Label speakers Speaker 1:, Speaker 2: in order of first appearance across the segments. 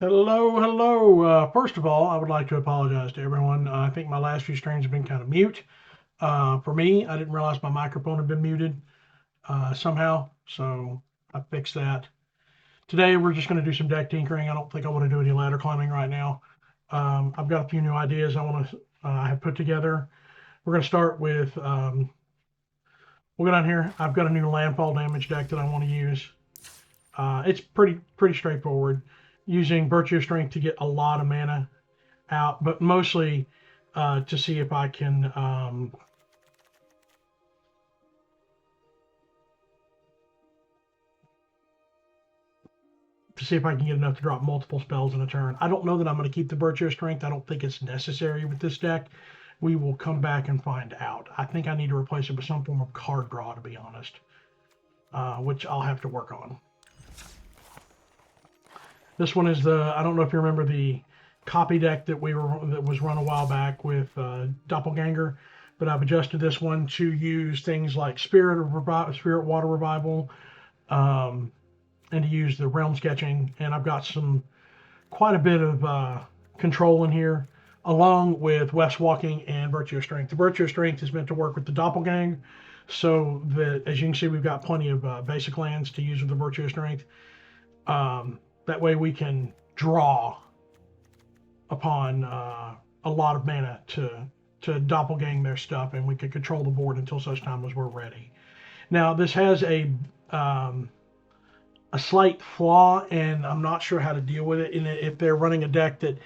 Speaker 1: Hello, hello. First of all, I would like to apologize to everyone. I think my last few streams have been kind of mute. For me, I didn't realize my microphone had been muted somehow, so I fixed that. Today, we're just going to do some deck tinkering. I don't think I want to do any ladder climbing right now. I've got a few new ideas I have put together. We're going to start with, we'll go down here. I've got a new landfall damage deck that I want to use. It's pretty straightforward, using Virtue of Strength to get a lot of mana out, but mostly to see if I can get enough to drop multiple spells in a turn. I don't know that I'm going to keep the Virtue of Strength. I don't think it's necessary with this deck. We will come back and find out. I think I need to replace it with some form of card draw, to be honest, which I'll have to work on. This one is I don't know if you remember the copy deck that was run a while back with Doppelganger, but I've adjusted this one to use things like Spirit Water Revival, and to use the Realm Sketching, and I've got quite a bit of control in here, along with West Walking and Virtue of Strength. The Virtue of Strength is meant to work with the Doppelganger, so that, as you can see, we've got plenty of basic lands to use with the Virtue of Strength. That way we can draw upon a lot of mana to doppelgang their stuff, and we can control the board until such time as we're ready. Now, this has a slight flaw, and I'm not sure how to deal with it. If they're running a deck that,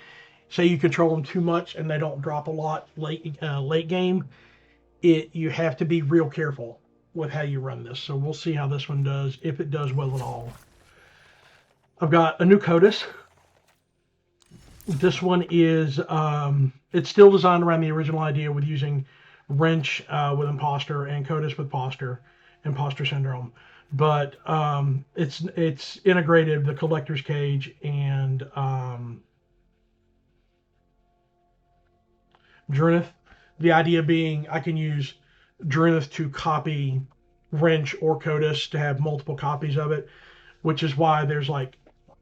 Speaker 1: say, you control them too much and they don't drop a lot late game, you have to be real careful with how you run this. So we'll see how this one does, if it does well at all. I've got a new Cotus. This one is, it's still designed around the original idea with using Wrench with Imposter and Cotus with Imposter Syndrome. But it's integrated the Collector's Cage and Drunith. The idea being I can use Drunith to copy Wrench or Cotus to have multiple copies of it, which is why there's like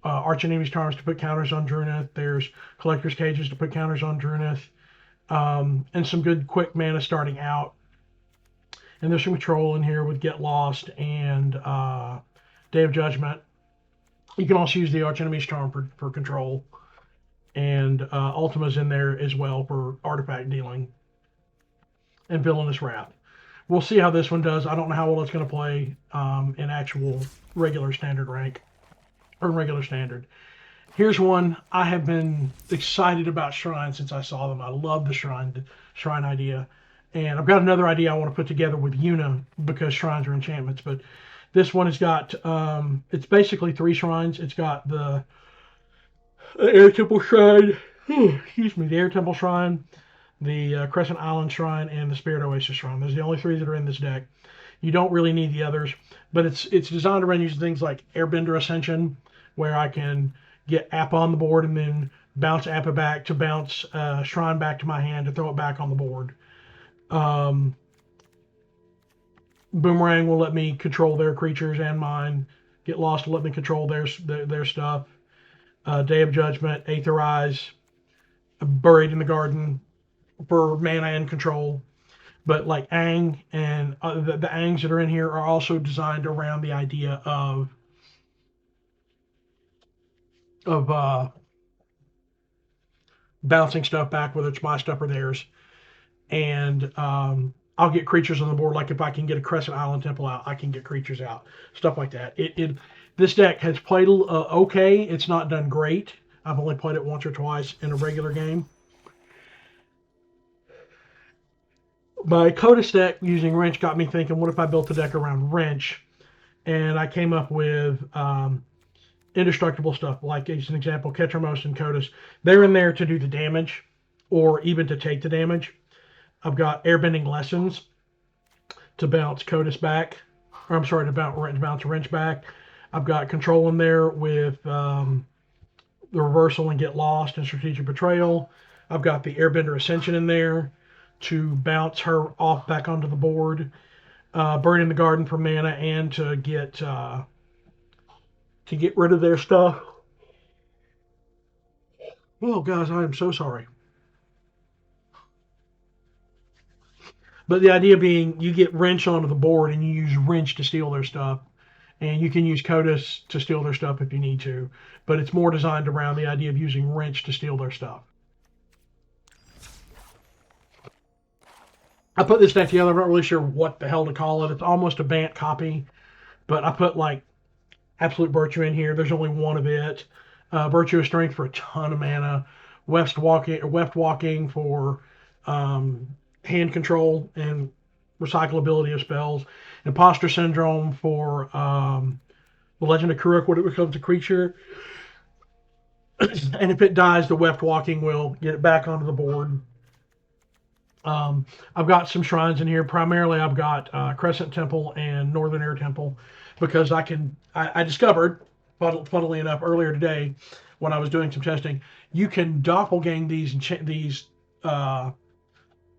Speaker 1: Arch Enemy's Charms to put counters on Drunith. There's Collector's Cages to put counters on Drunith. And some good quick mana starting out. And there's some control in here with Get Lost and Day of Judgment. You can also use the Arch Enemy's Charm for control. And Ultima's in there as well for artifact dealing. And Villainous Wrath. We'll see how this one does. I don't know how well it's going to play in actual regular standard rank. Or regular standard. Here's one. I have been excited about Shrine since I saw them. I love the Shrine idea. And I've got another idea I want to put together with Yuna, because shrines are enchantments. But this one has got, it's basically 3 shrines. It's got the Air Temple Shrine, excuse me, the Air Temple Shrine, the Crescent Island Shrine, and the Spirit Oasis Shrine. Those are the only 3 that are in this deck. You don't really need the others, but it's designed around using things like Airbender Ascension, where I can get App on the board and then bounce Appa back to bounce Shrine back to my hand to throw it back on the board. Boomerang will let me control their creatures and mine. Get Lost will let me control their stuff. Day of Judgment, Aetherize, Buried in the Garden for mana and control. But like Aang and the Aangs that are in here are also designed around the idea of bouncing stuff back, whether it's my stuff or theirs. And I'll get creatures on the board. Like if I can get a Crescent Island Temple out, I can get creatures out. Stuff like that. This deck has played okay. It's not done great. I've only played it once or twice in a regular game. My Cotus deck using Wrench got me thinking, what if I built a deck around Wrench? And I came up with indestructible stuff, like as an example, Ketramos and Cotus. They're in there to do the damage, or even to take the damage. I've got Airbending Lessons to bounce Cotus back. Or I'm sorry, to bounce Wrench back. I've got control in there with the Reversal and Get Lost and Strategic Betrayal. I've got the Airbender Ascension in there to bounce her off back onto the board. Burn in the Garden for mana and to get rid of their stuff. Oh, guys, I am so sorry. But the idea being you get Wrench onto the board and you use Wrench to steal their stuff. And you can use CODIS to steal their stuff if you need to. But it's more designed around the idea of using Wrench to steal their stuff. I put this deck together. I'm not really sure what the hell to call it. It's almost a Bant copy. But I put like Absolute Virtue in here. There's only one of it. Virtue of Strength for a ton of mana. Weft Walking for hand control and recyclability of spells. Imposter Syndrome for the Legend of Kuruk when it becomes a creature. And if it dies, the Weft Walking will get it back onto the board. I've got some shrines in here. Primarily, I've got Crescent Temple and Northern Air Temple because I discovered, funnily enough, earlier today when I was doing some testing, you can doppelgang these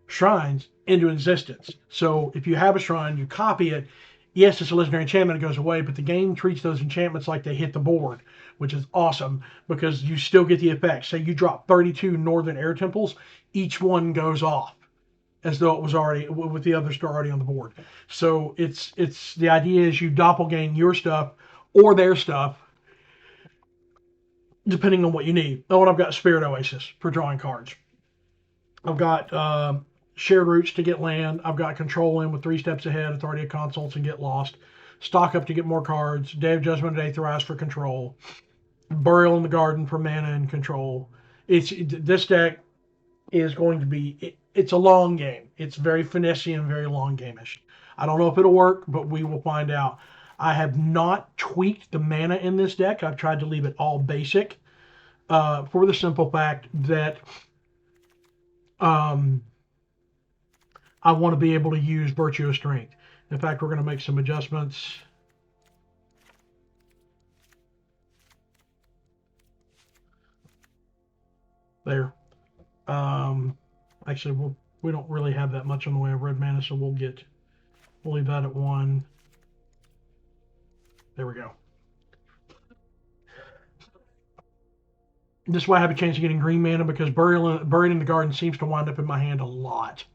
Speaker 1: shrines into existence. So if you have a shrine, you copy it. Yes, it's a legendary enchantment, it goes away, but the game treats those enchantments like they hit the board, which is awesome because you still get the effect. Say you drop 32 Northern Air Temples, each one goes off as though it was already with the other star already on the board. So it's the idea is you doppelgang your stuff or their stuff depending on what you need. Oh, and I've got Spirit Oasis for drawing cards. I've got Shared Roots to get land. I've got Control in with 3 steps ahead, Authority of Consults, and Get Lost. Stock up to get more cards. Day of Judgment and Aetheraz for control. Burial in the Garden for mana and control. This deck is going to be it's a long game. It's very finessey and very long game-ish. I don't know if it'll work, but we will find out. I have not tweaked the mana in this deck. I've tried to leave it all basic for the simple fact that I want to be able to use Virtue of Strength. In fact, we're going to make some adjustments. There. Actually, we don't really have that much in the way of red mana, so we'll leave that at 1. There we go. This way I have a chance of getting green mana because Buried in the Garden seems to wind up in my hand a lot.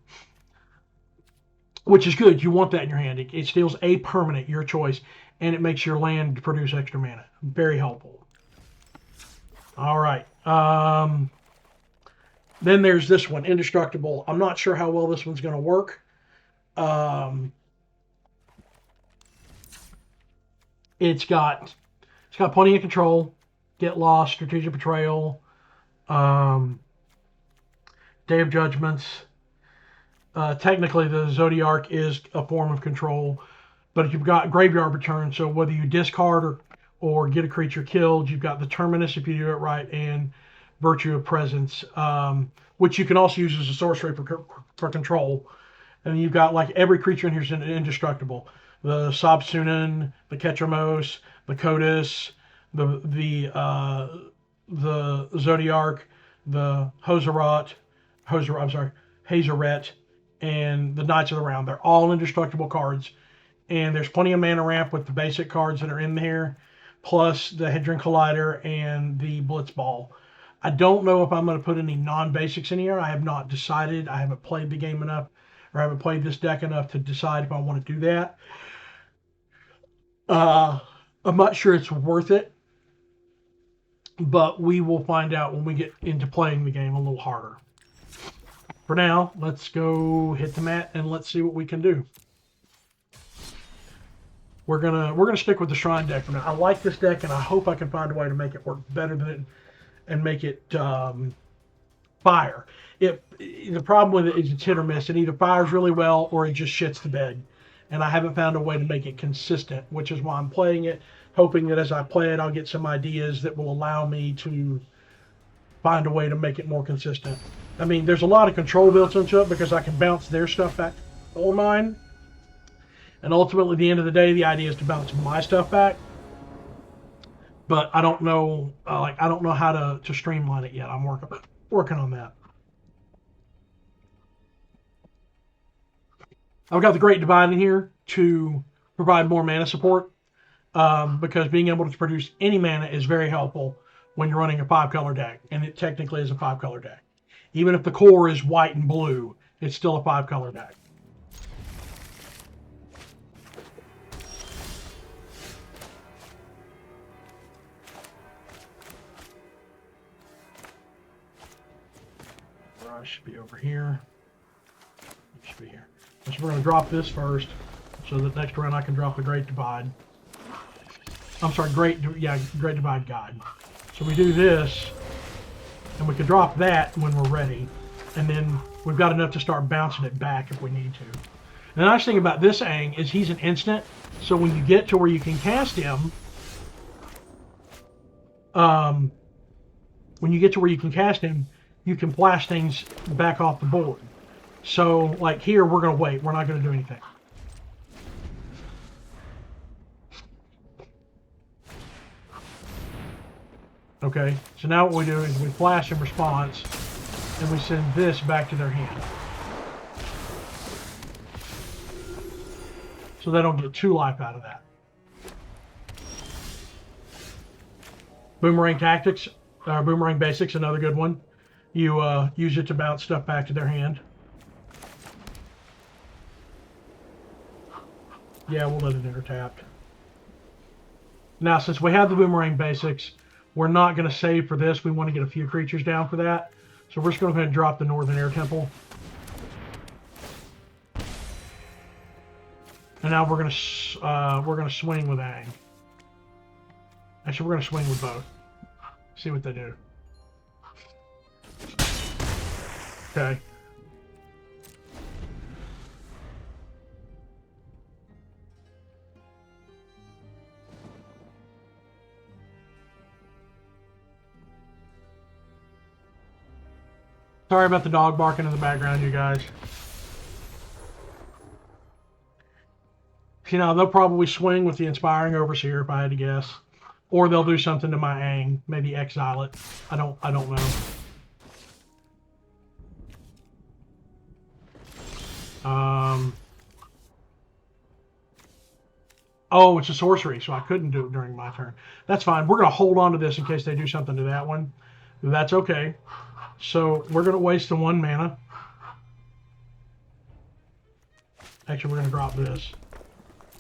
Speaker 1: Which is good. You want that in your hand. It steals a permanent, your choice, and it makes your land produce extra mana. Very helpful. All right. Then there's this one, Indestructible. I'm not sure how well this one's going to work. It's got plenty of control. Get Lost, Strategic Betrayal, Day of Judgments. Technically, the Zodiark is a form of control, but you've got Graveyard Return. So whether you discard or get a creature killed, you've got the Terminus if you do it right, and Virtue of Presence, which you can also use as a sorcery for control. And you've got like every creature in here is indestructible. The Sobsunin, the Ketramos, the CODIS, the Zodiark, the Hazoret, and the Knights of the Round. They're all indestructible cards. And there's plenty of mana ramp with the basic cards that are in here, plus the Hedron Collider and the Blitzball. I don't know if I'm going to put any non-basics in here. I have not decided. I haven't played the game enough, or I haven't played this deck enough to decide if I want to do that. I'm not sure it's worth it, but we will find out when we get into playing the game a little harder. For now, let's go hit the mat and let's see what we can do. We're gonna stick with the Shrine deck for now. I like this deck, and I hope I can find a way to make it work better than it and make it fire. The problem with it is it's hit or miss. It either fires really well or it just shits the bed. And I haven't found a way to make it consistent, which is why I'm playing it, hoping that as I play it, I'll get some ideas that will allow me to find a way to make it more consistent. I mean, there's a lot of control built into it because I can bounce their stuff back or mine. And ultimately, at the end of the day, the idea is to bounce my stuff back. But I don't know, I don't know how to streamline it yet. I'm working on that. I've got the Great Divide in here to provide more mana support because being able to produce any mana is very helpful when you're running a 5-color deck, and it technically is a 5-color deck. Even if the core is white and blue, it's still a 5-color deck. Brush should be over here. It should be here. So we're going to drop this first, so that next round I can drop the Great Divide. I'm sorry, Great Divide Guide. So we do this, and we can drop that when we're ready, and then we've got enough to start bouncing it back if we need to. And the nice thing about this Aang is he's an instant, so when you get to where you can cast him, you can blast things back off the board. So, like here, we're going to wait. We're not going to do anything. Okay, so now what we do is we flash in response, and we send this back to their hand. So they don't get 2 life out of that. Boomerang Tactics, Boomerang Basics, another good one. You use it to bounce stuff back to their hand. Yeah, we'll let it enter tapped. Now, since we have the Boomerang Basics, we're not going to save for this. We want to get a few creatures down for that. So we're just going to go ahead and drop the Northern Air Temple. And now we're going to swing with Aang. Actually, we're going to swing with both. See what they do. Okay. Sorry about the dog barking in the background, you guys. You know, they'll probably swing with the Inspiring Overseer if I had to guess. Or they'll do something to my Aang, maybe exile it. I don't know. Oh, it's a sorcery, so I couldn't do it during my turn. That's fine. We're going to hold on to this in case they do something to that one. That's okay. So we're going to waste the 1 mana. Actually, we're going to drop this.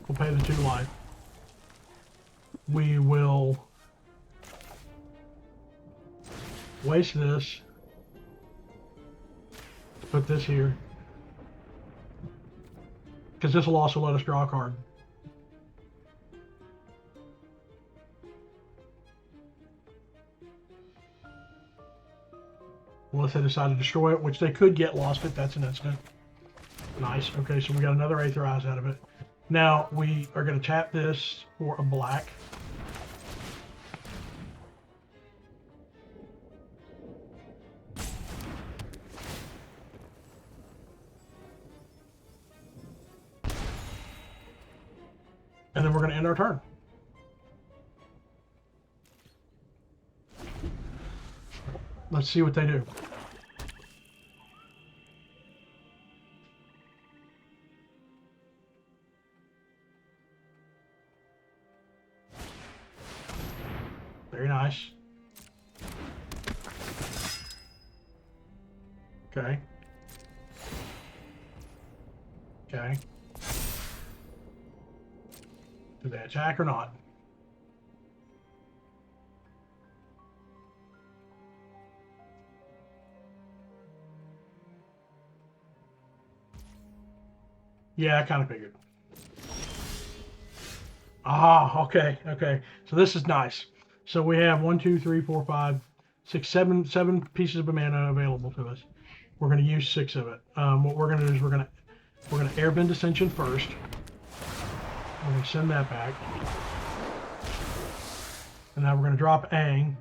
Speaker 1: We'll pay the 2 life. We will waste this. Put this here. Because this will also let us draw a card. Unless they decide to destroy it, which they could get lost it. That's an instant. Nice. Okay, so we got another Aether Eyes out of it. Now we are going to tap this for a black. And then we're going to end our turn. Let's see what they do. Very nice. Okay. Okay. Do they attack or not? Yeah, I kind of figured. Ah, okay, okay. So this is nice. So we have 1, 2, 3, 4, 5, 6, 7 pieces of mana available to us. We're going to use 6 of it. What we're going to do is we're going to Airbend Ascension first. We're going to send that back. And now we're going to drop Aang.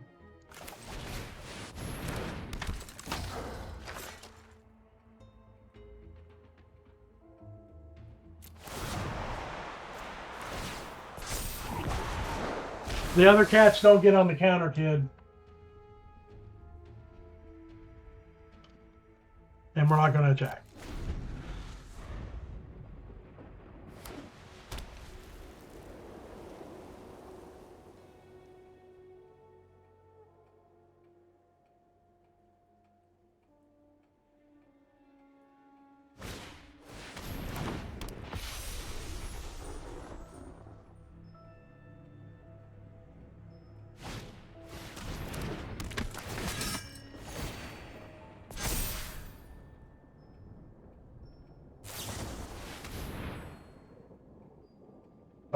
Speaker 1: The other cats don't get on the counter, kid. And we're not going to attack.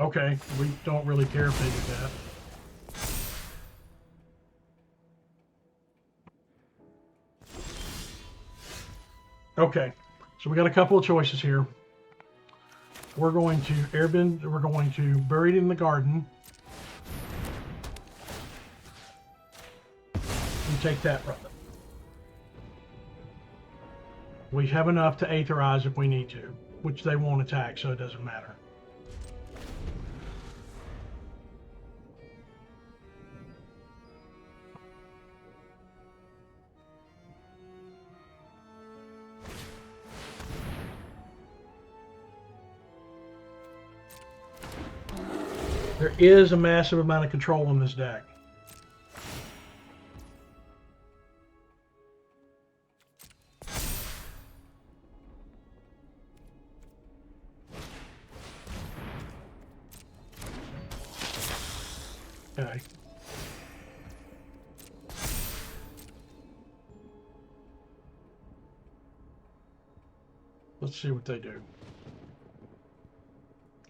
Speaker 1: Okay, we don't really care if they do that. Okay, so we got a couple of choices here. We're going to airbend, we're going to bury it in the garden. And take that from them. We have enough to Aetherize if we need to, which they won't attack, so it doesn't matter. There is a massive amount of control in this deck. Okay. Let's see what they do.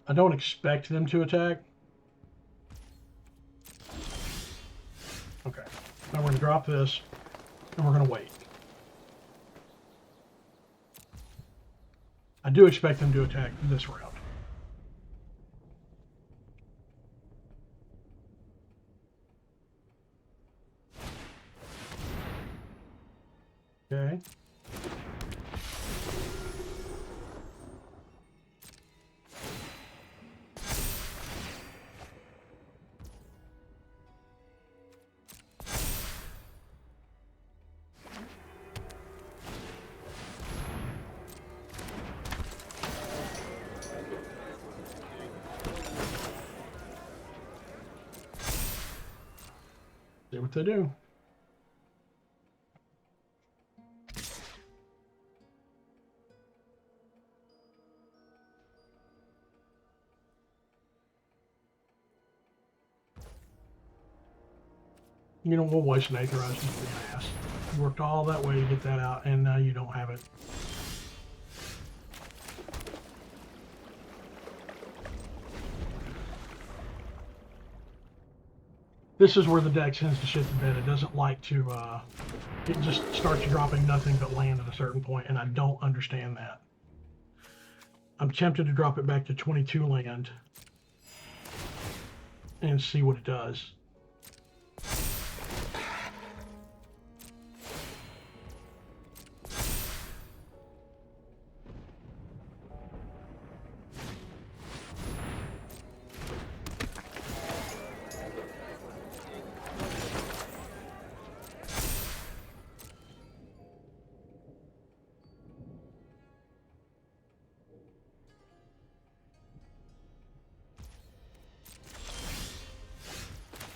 Speaker 1: I don't expect them to attack. Okay. Now we're going to drop this, and we're going to wait. I do expect them to attack this round. Okay. See what they do. You know, we'll waste an Aetherize just being an ass. You worked all that way to get that out, and now you don't have it. This is where the deck tends to shit the bed. It doesn't like to, it just starts dropping nothing but land at a certain point, and I don't understand that. I'm tempted to drop it back to 22 land and see what it does.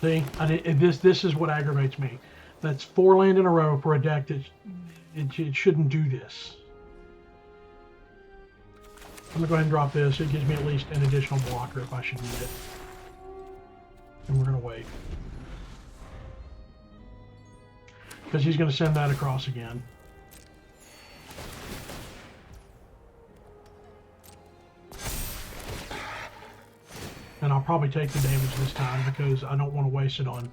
Speaker 1: See, this is what aggravates me. That's 4 land in a row for a deck that it shouldn't do this. I'm gonna go ahead and drop this. It gives me at least an additional blocker if I should need it. And we're gonna wait. Because he's gonna send that across again. And I'll probably take the damage this time because I don't want to waste it on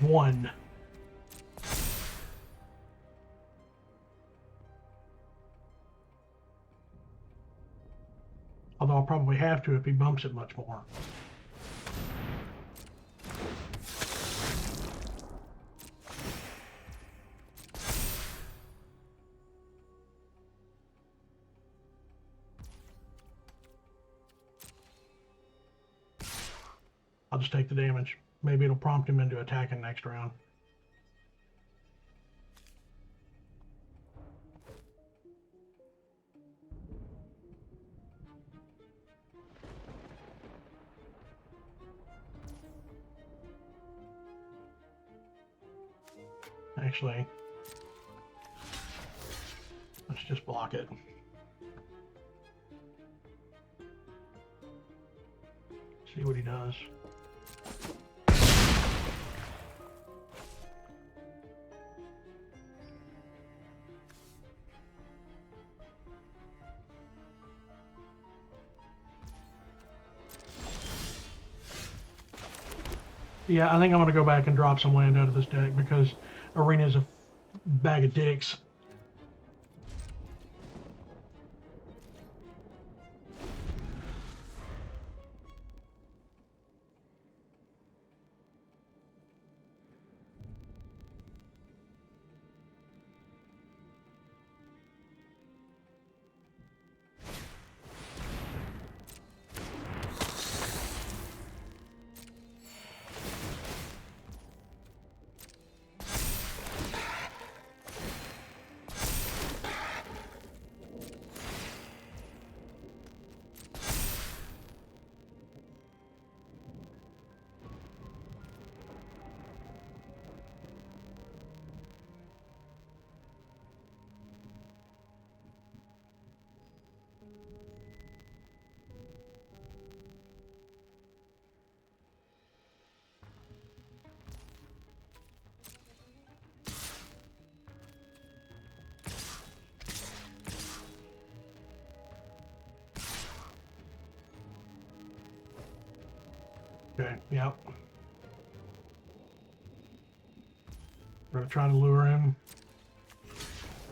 Speaker 1: one. Although I'll probably have to if he bumps it much more. I'll just take the damage. Maybe it'll prompt him into attacking next round. Actually, let's just block it. See what he does. Yeah, I think I'm gonna go back and drop some land out of this deck because Arena is a bag of dicks. Okay, yep. We're gonna try to lure him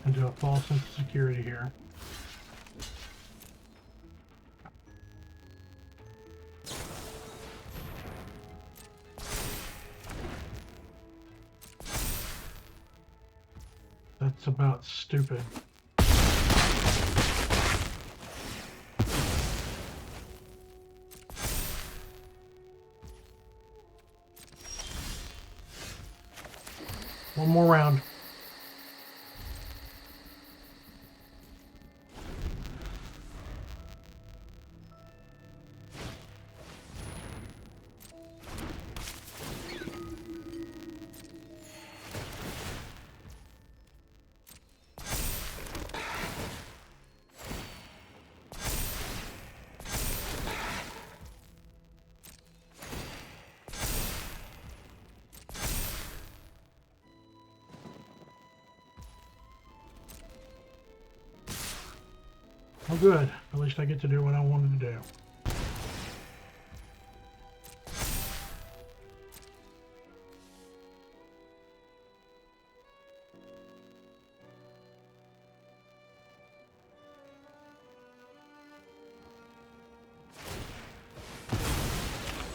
Speaker 1: into a false sense of security here. That's about stupid. One more round. Oh, good. At least I get to do what I wanted to do.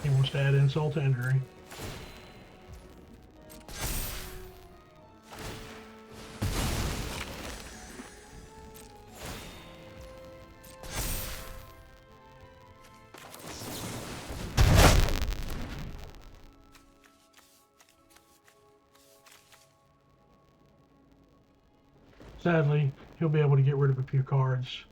Speaker 1: He wants to add insult to injury. Sadly, he'll be able to get rid of a few cards.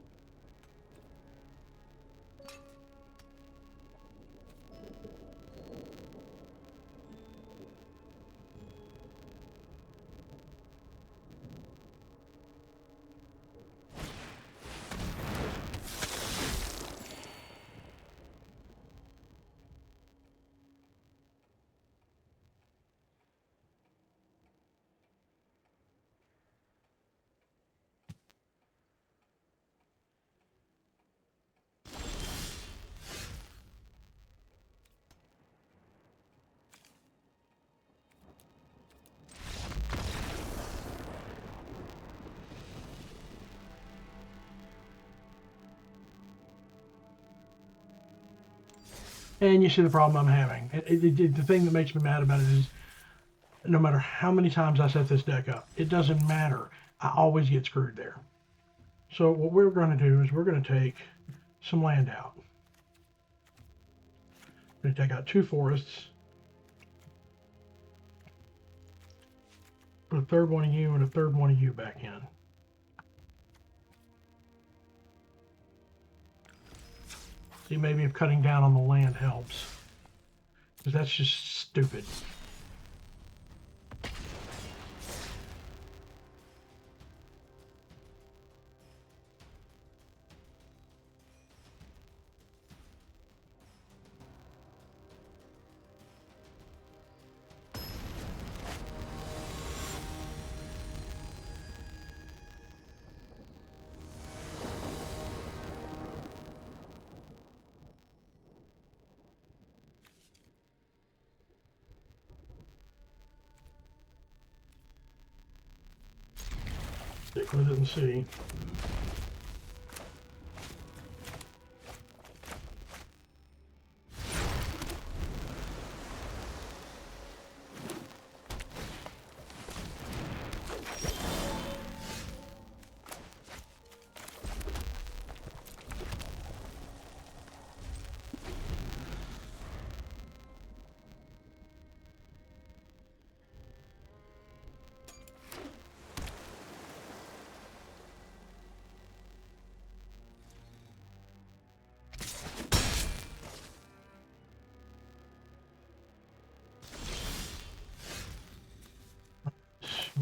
Speaker 1: And you see the problem I'm having. The thing that makes me mad about it is no matter how many times I set this deck up, it doesn't matter. I always get screwed there. So what we're going to do is we're going to take some land out. We're going to take out 2 forests. Put a third one of you and a third one of you back in. See, maybe if cutting down on the land helps. Because that's just stupid. Stick with it and see.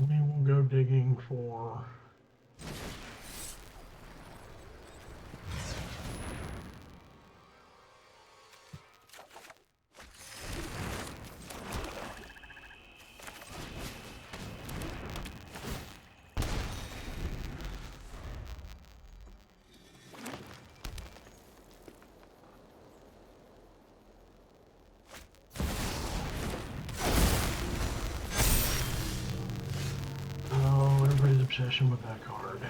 Speaker 1: We will go digging for everybody's obsession with that card.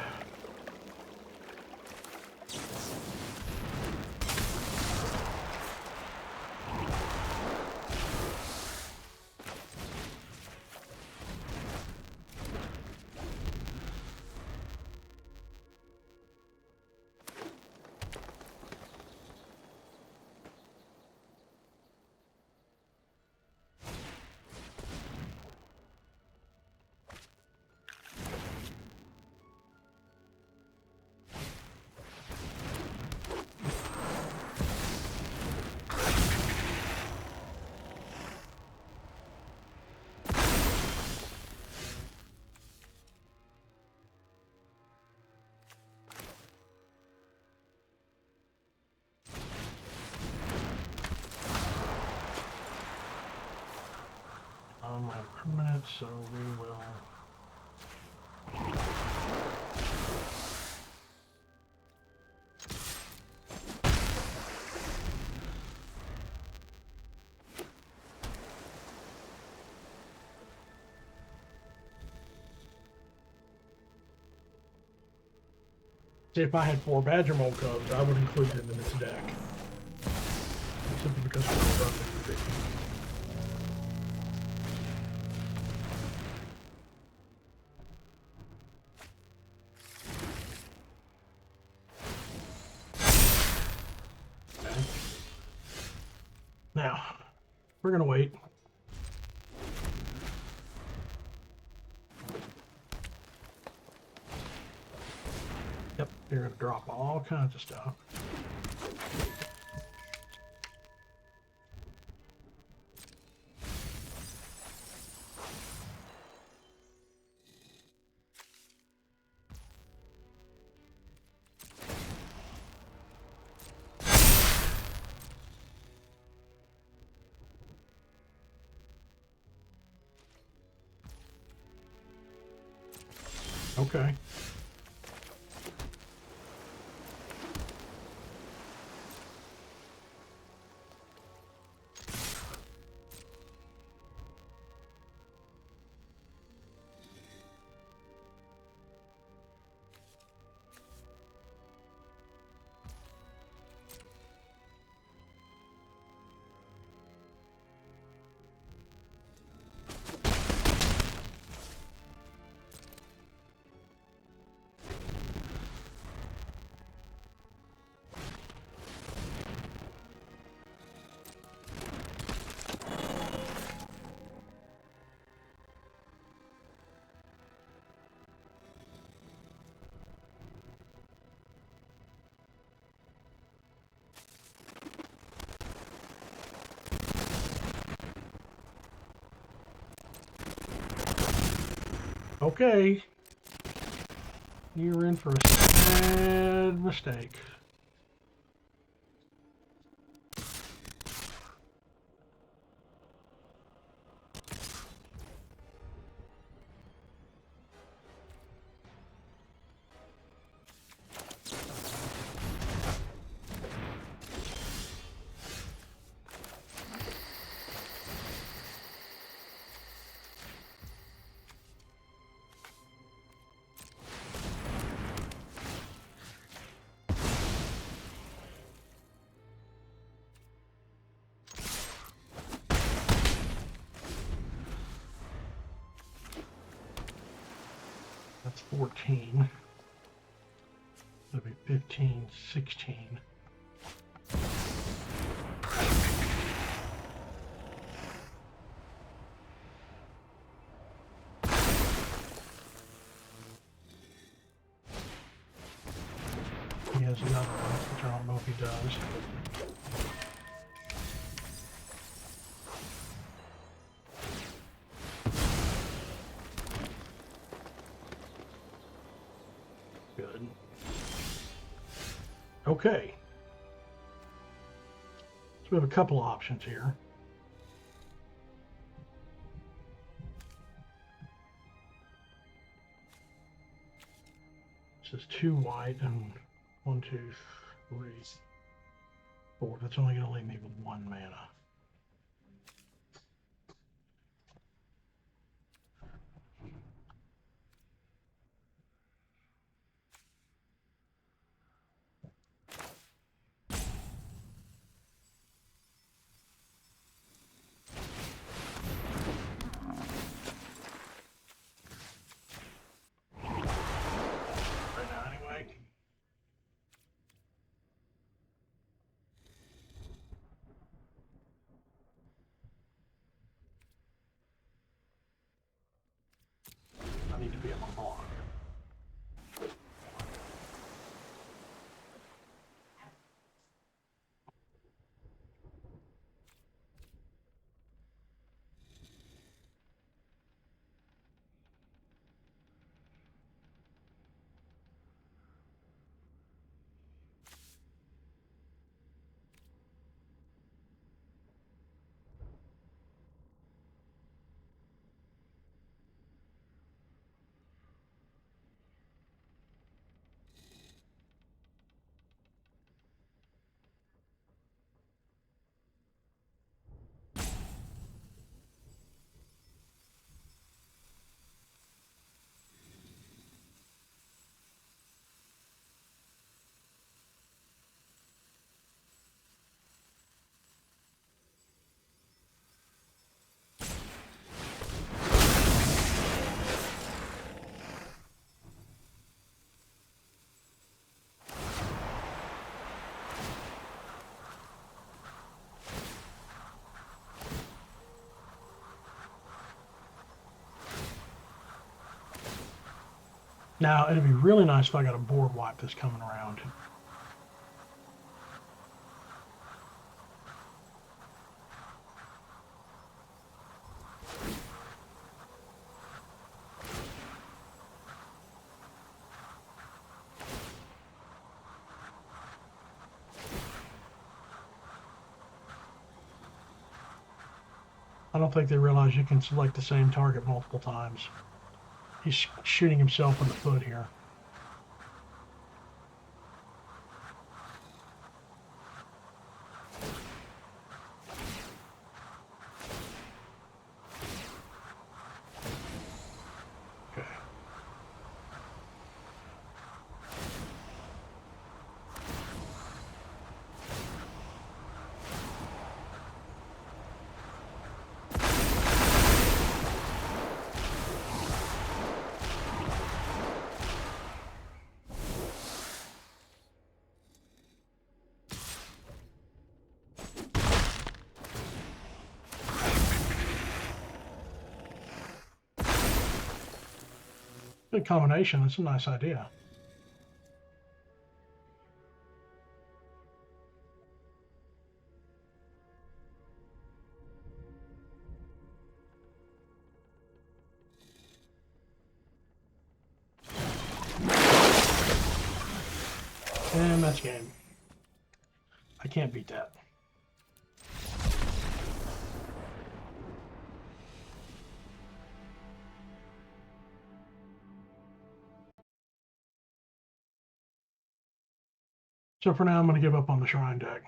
Speaker 1: My permanent, so we will. See, if I had 4 Badger Mold Cubs, I would include them in this deck. Simply because we're perfect. Now, we're going to wait. Yep, you're going to drop all kinds of stuff. Okay. Okay. You're in for a sad mistake. That's 14. That'll be 15, 16. He has another one, which I don't know if he does. Good. Okay. So we have a couple options here. This is 2 white and 1, 2, 3, 4. That's only going to leave me with 1 mana. Right now, anyway. I need to be on my block. Now, it'd be really nice if I got a board wipe that's coming around. I don't think they realize you can select the same target multiple times. He's shooting himself in the foot here. Okay. Good combination. That's a nice idea. And that's game. I can't beat that. So for now, I'm going to give up on the Shrine deck.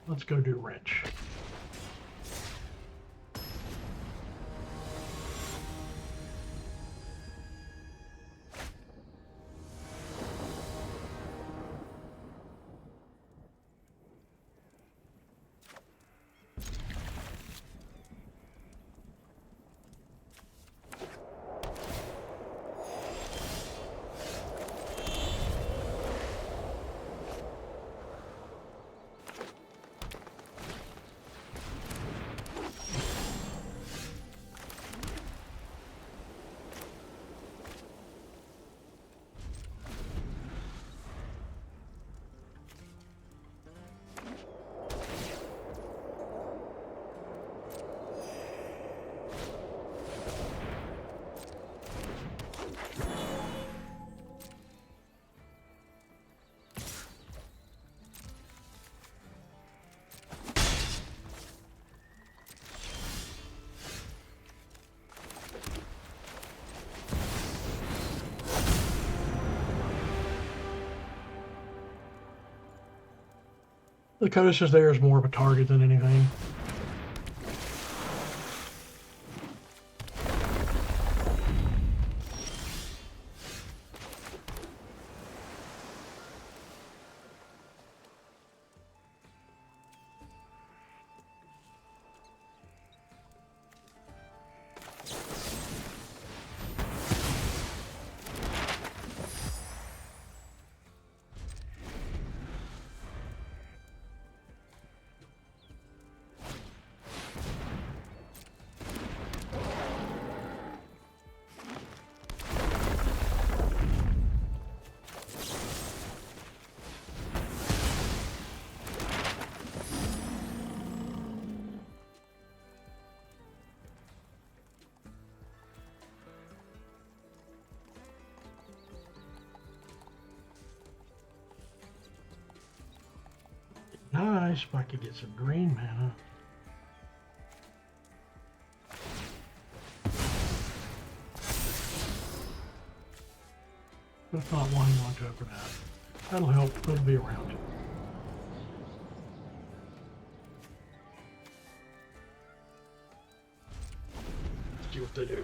Speaker 1: Let's go do Wrench. The Codus is there as more of a target than anything. Nice, if I could get some green mana. But if not, one want to open that. That'll help. It'll be around. Let's see what they do.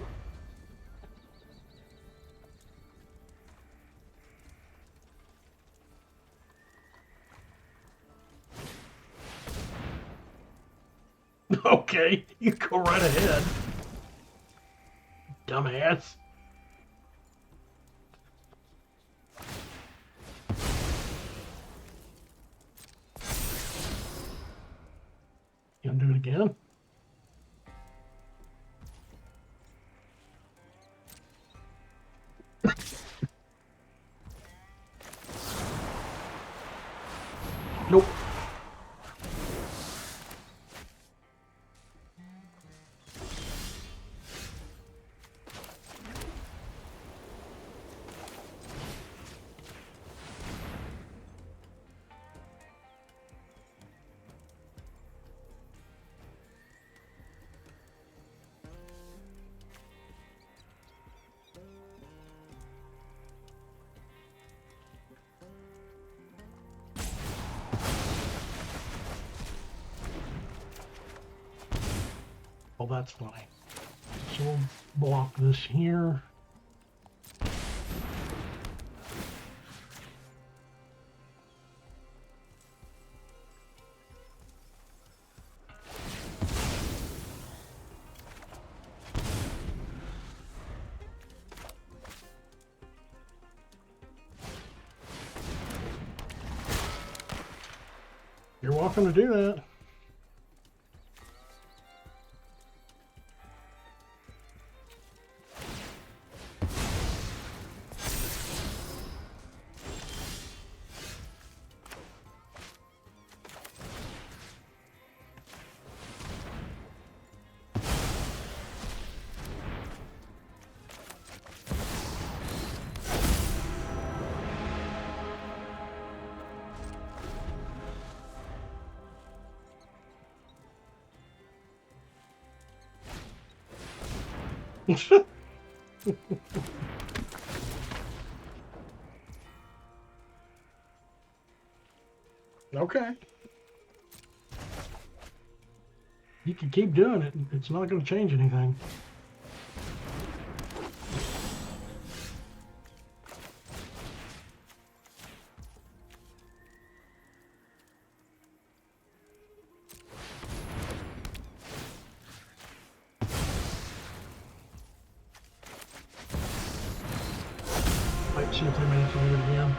Speaker 1: Okay, you go right ahead. Dumbass. You gonna do it again? Nope. Well, that's funny. So we'll block this here. You're welcome to do that. Okay. You can keep doing it. It's not going to change anything. Might see if they manage to do it again.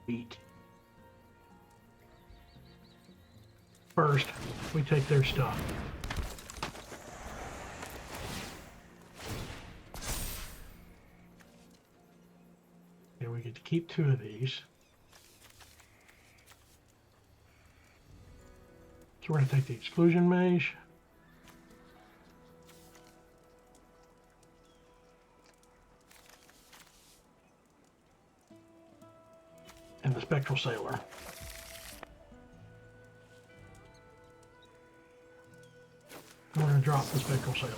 Speaker 1: Beat. First, we take their stuff. Okay, we get to keep 2 of these. So we're going to take the exclusion mage. And the spectral sailor. We're going to drop the spectral sailor.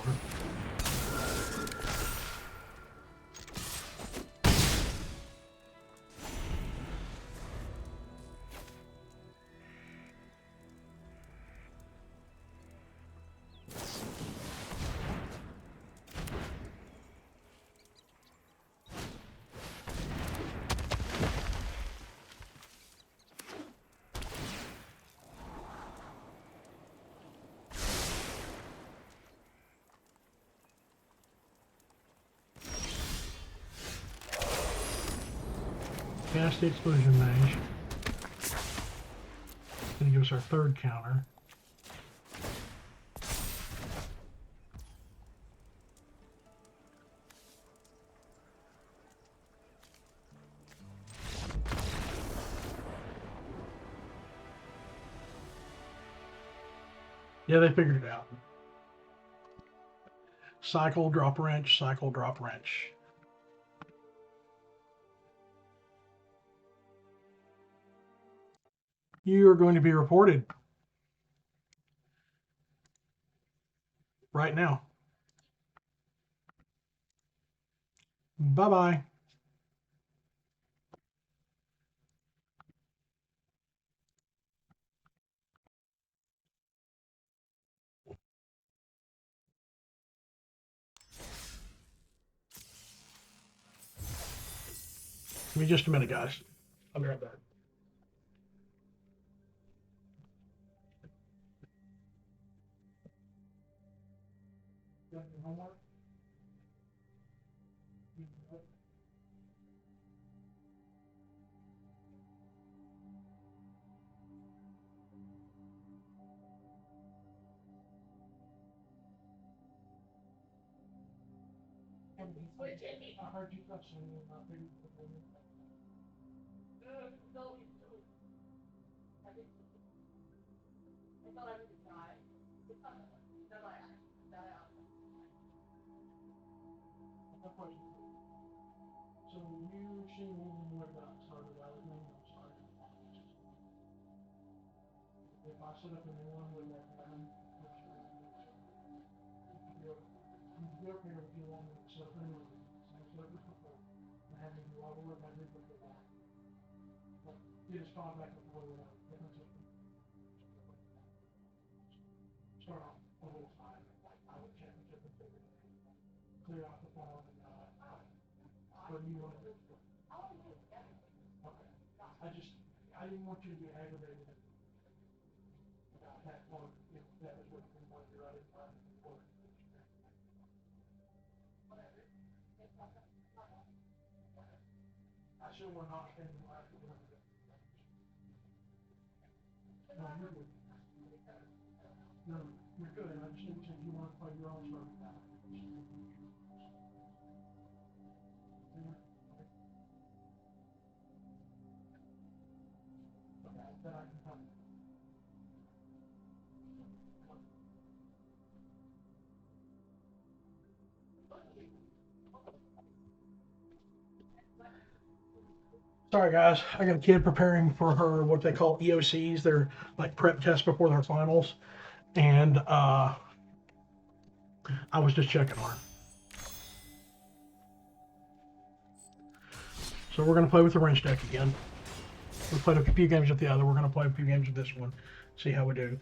Speaker 1: Cast the exclusion mage. It's going to give us our third counter. Yeah, they figured it out. Cycle, drop wrench, cycle, drop wrench. You are going to be reported right now. Bye-bye. Give me just a minute, guys. I'll be right back. You got your homework? I heard you questioning me about big. So you should what about started out with me? I'm sorry. If I set up a new one with that plan, you can go up here if you want me to set up a new one. Same set up before. I have to do all the work I did before. But you just fall back before you know. Different system. Start off a little time, like I would check and different things. Clear out the file and what do you want to do? Okay. I didn't want you to be aggravated about that part, if that was what you wanted to write it. I sure will not spend the life of it. No, you're good. No, you're good. I just think you want to play your own sort of now. Okay, then I can come. Sorry guys, I got a kid preparing for her what they call EOCs. They're like prep tests before their finals, and I was just checking on her. So we're gonna play with the wrench deck again. We played a few games with the other. We're gonna play a few games with this one. See how we do.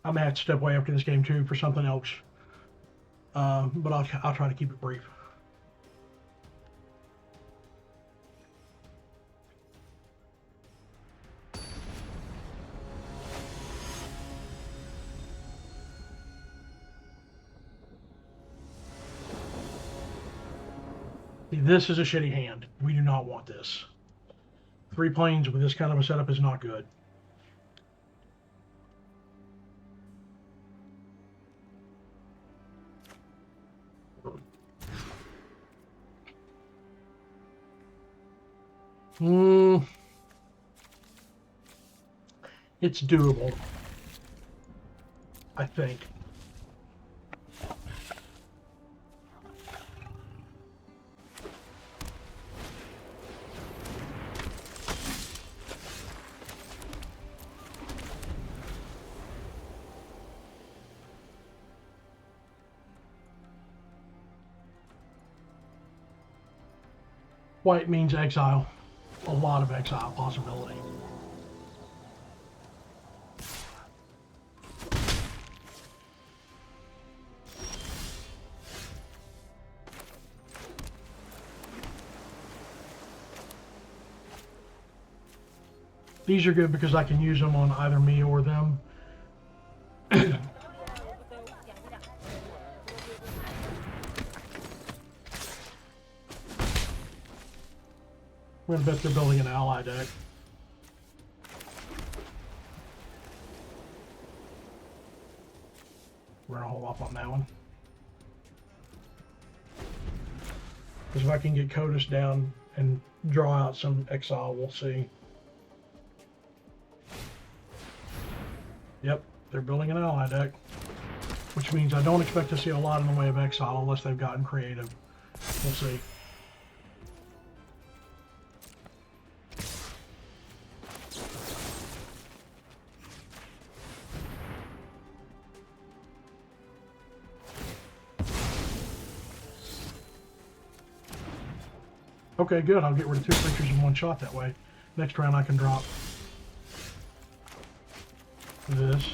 Speaker 1: I may have to step away after this game too for something else, but I'll try to keep it brief. This is a shitty hand. We do not want this. 3 planes with this kind of a setup is not good. It's doable, I think. White means exile. A lot of exile possibility. These are good because I can use them on either me or them. I'm gonna bet they're building an ally deck. We're gonna hold off on that one. Because if I can get Kodos down and draw out some exile, we'll see. Yep, they're building an ally deck. Which means I don't expect to see a lot in the way of exile unless they've gotten creative. We'll see. Okay, good. I'll get rid of 2 creatures in one shot that way. Next round I can drop this.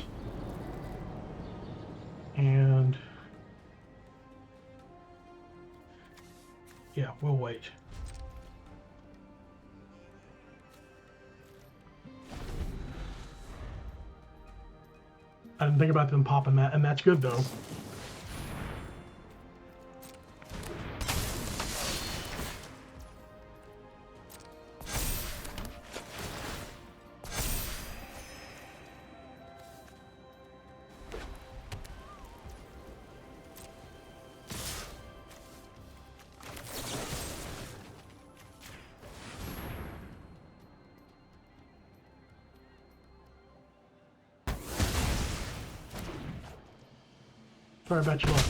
Speaker 1: And yeah, we'll wait. I didn't think about them popping that, and that's good though. Sorry about your luck.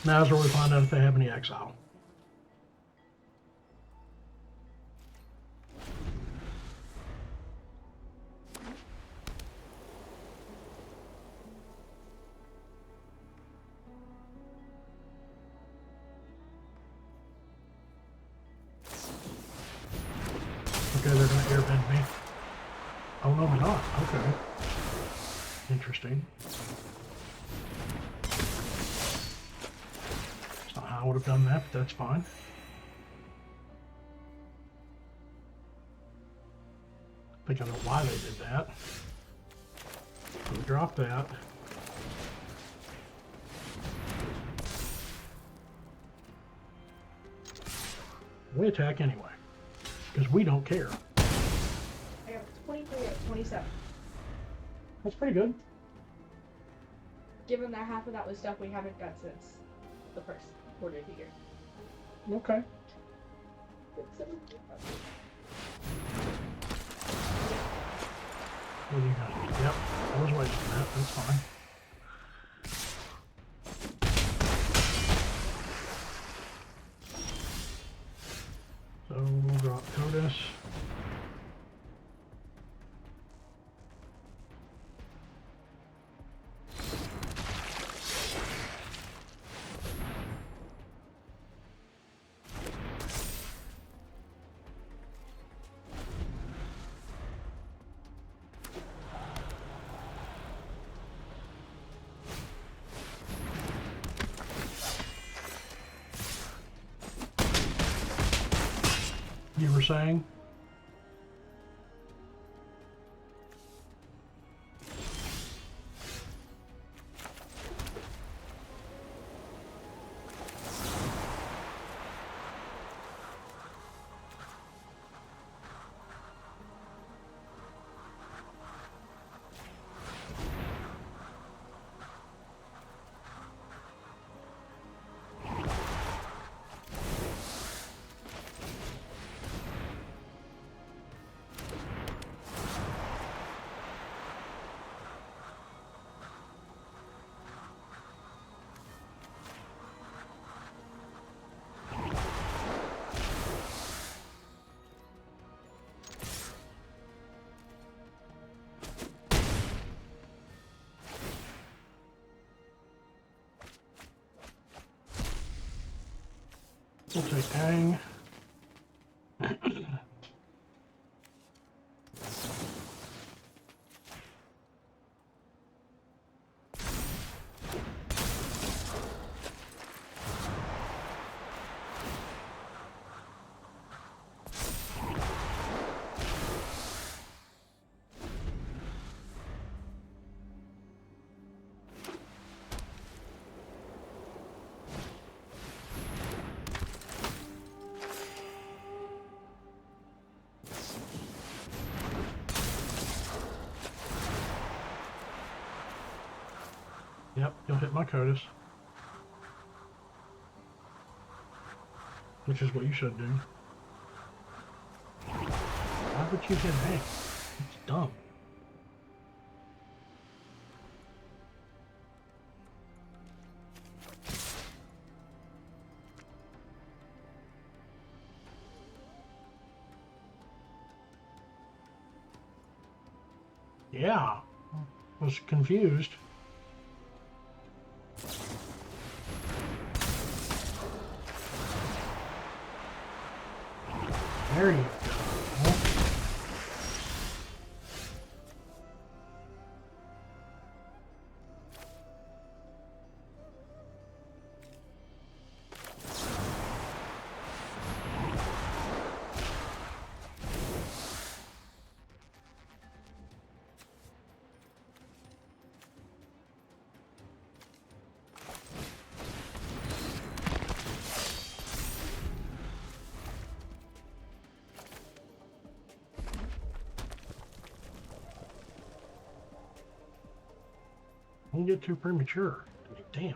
Speaker 1: Now's where we find out if they have any exile. Okay, they're going to airbend me. Oh, no, they're not. Okay. Interesting. That's not how I would have done that, but that's fine. I think I know why they did that. So we drop that. We attack anyway. Because we don't care.
Speaker 2: I got 23 at 27.
Speaker 1: That's pretty good.
Speaker 2: Given that half of that was stuff we haven't got since the first quarter of the year.
Speaker 1: Okay. What do you got? Yep, I was waiting for that. That's fine. So we'll drop Kodos. You were saying? We'll take Aang. Yep, you'll hit my CODIS. Which is what you should do. Why would you hit Aang? It's dumb. Yeah, was confused. There you go. Don't get too premature. I mean, damn.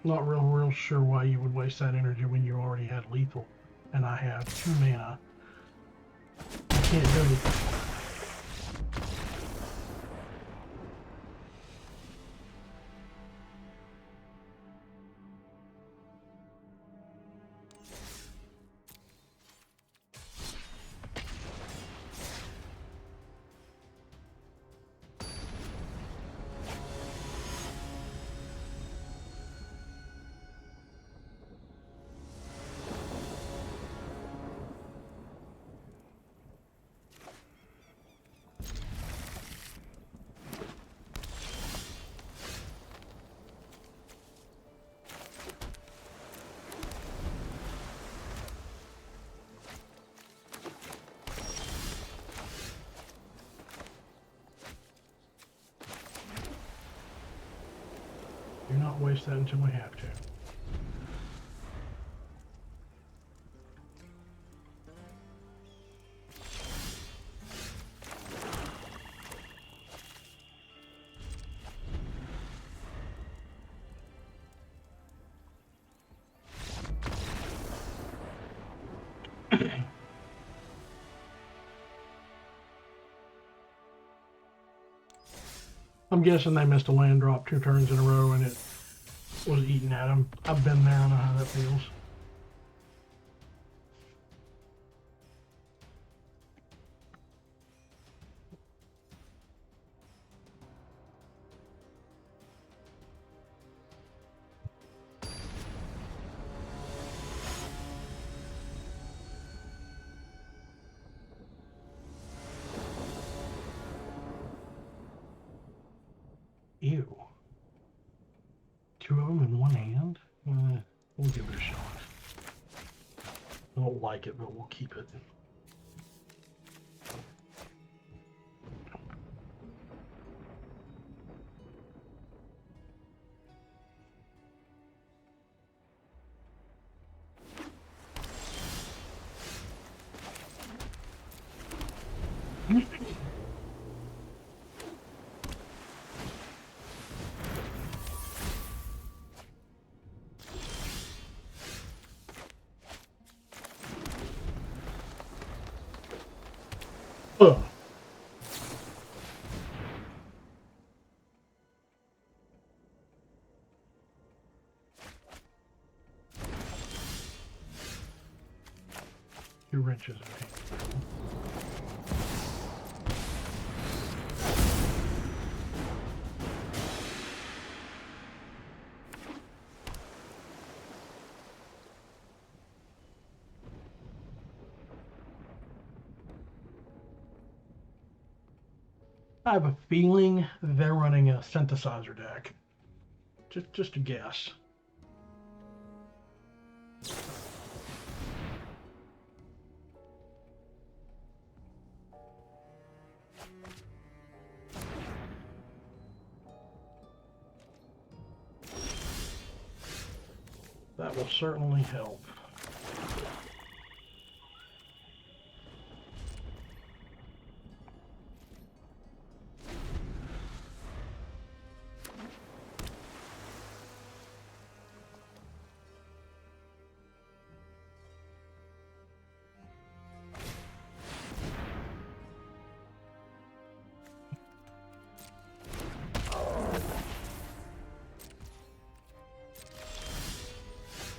Speaker 1: Not real sure why you would waste that energy when you already had lethal, and I have 2 mana. I can't do anything. Do not waste that until we have to. I'm guessing they missed a land drop 2 turns in a row and it was eating at them. I've been there, I know how that feels. Ew. 2 of them in one hand? We'll give it a shot. I don't like it, but we'll keep it. Ugh. 2 wrenches in here. I have a feeling they're running a synthesizer deck. Just a guess. That will certainly help.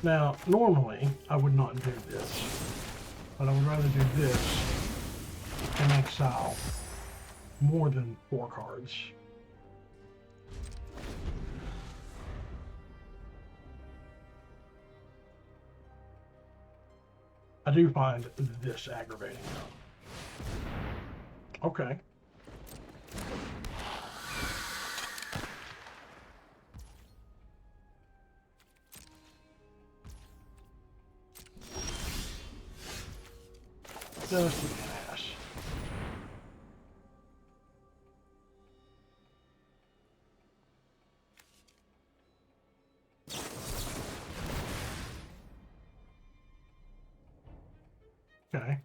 Speaker 1: Now, normally, I would not do this, but I would rather do this and exile more than 4 cards. I do find this aggravating, though. Okay. Just an ass. Okay.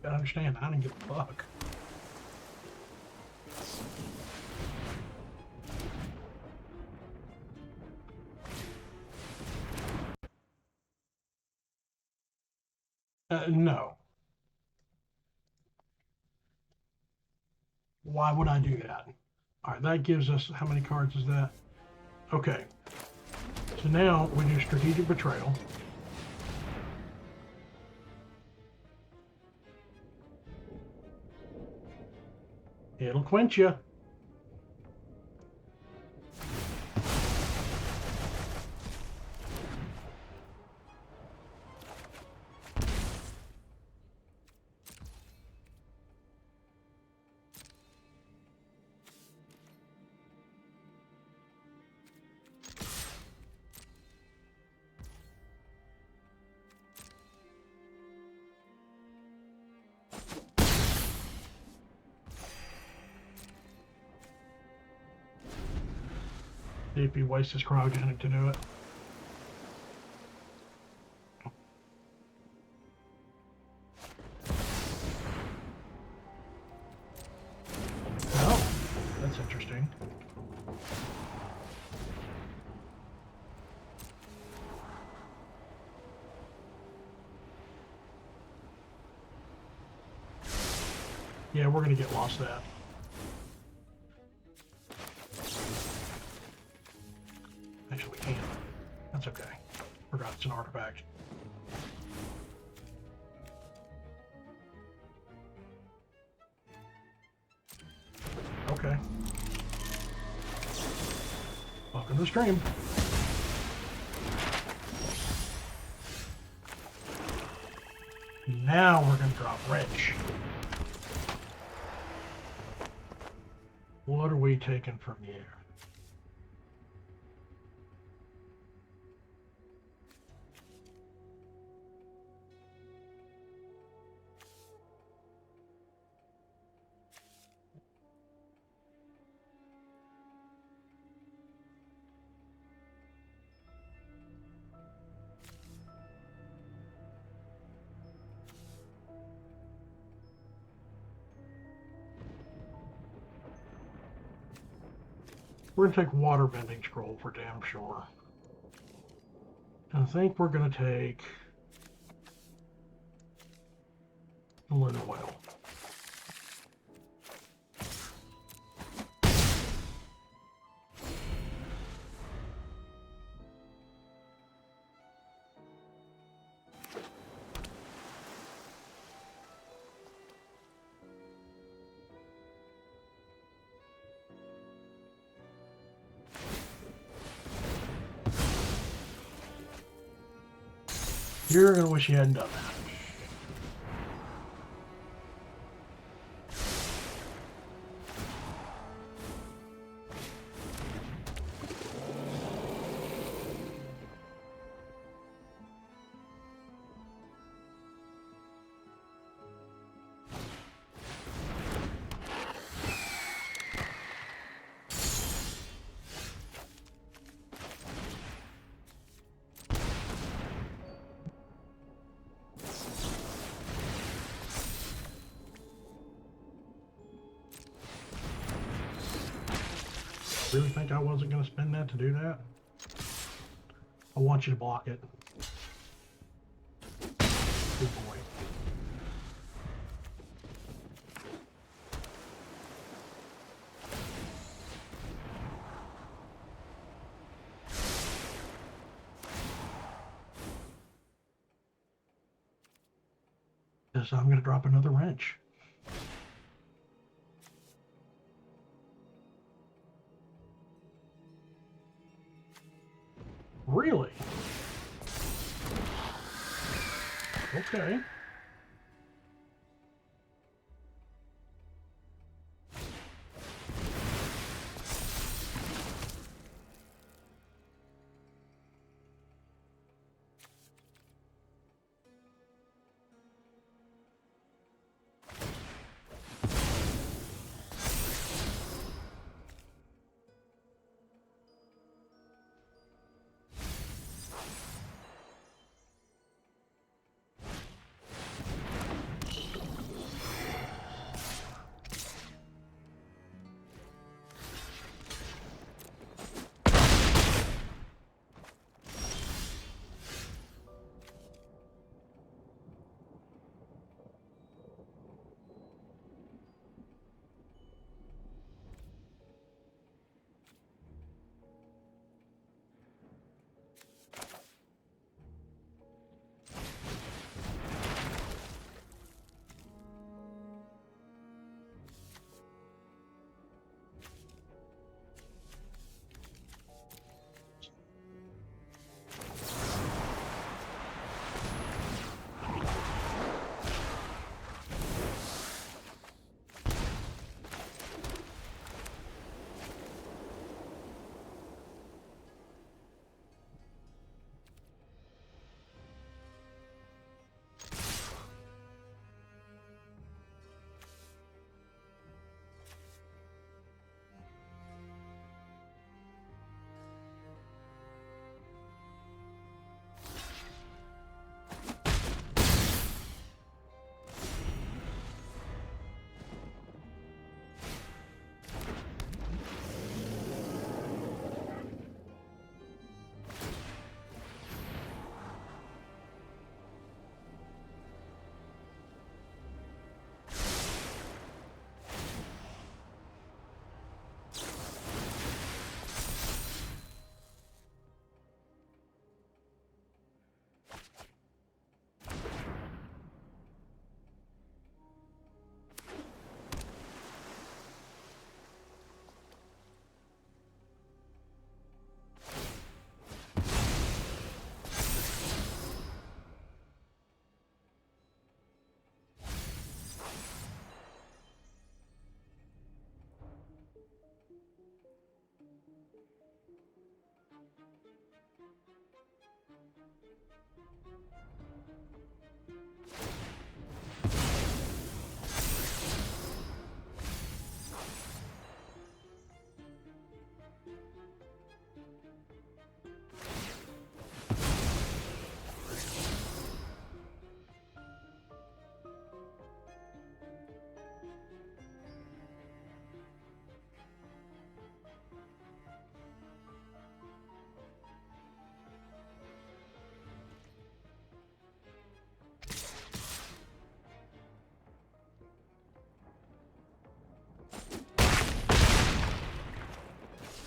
Speaker 1: Gotta understand, I didn't give a fuck. No. Why would I do that? All right, that gives us, how many cards is that? Okay. So now we do strategic betrayal. It'll quench you. See if he wastes his cryogenic to do it. Oh, that's interesting. Yeah, we're gonna get lost that. Actually, we can't. That's okay. Forgot it's an artifact. Okay. Welcome to the stream. Now we're gonna drop wrench. What are we taking from here? We're gonna take water bending scroll for damn sure. I think we're gonna take the lunar whale. You're gonna wish you hadn't done that. Really think I wasn't going to spend that to do that? I want you to block it. Good boy. So I'm going to drop another wrench. Really? Okay.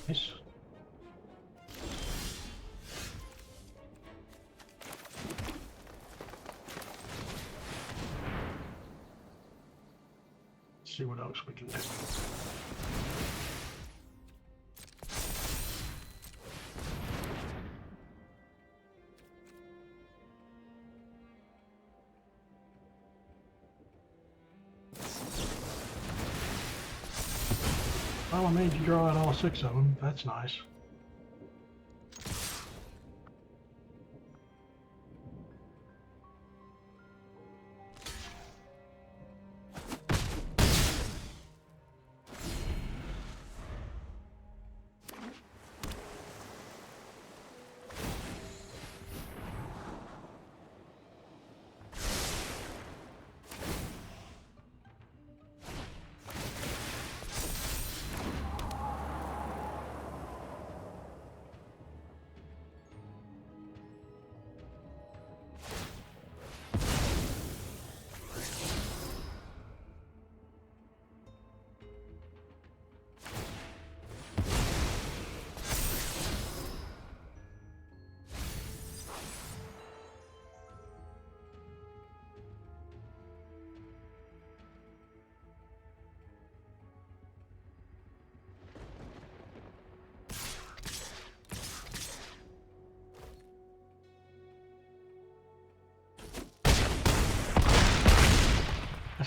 Speaker 1: Nice. Let's see what else we can do. Well, I made you draw out all 6 of them. That's nice.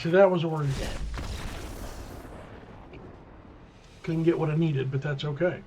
Speaker 1: See, that was where couldn't get what I needed, but that's okay.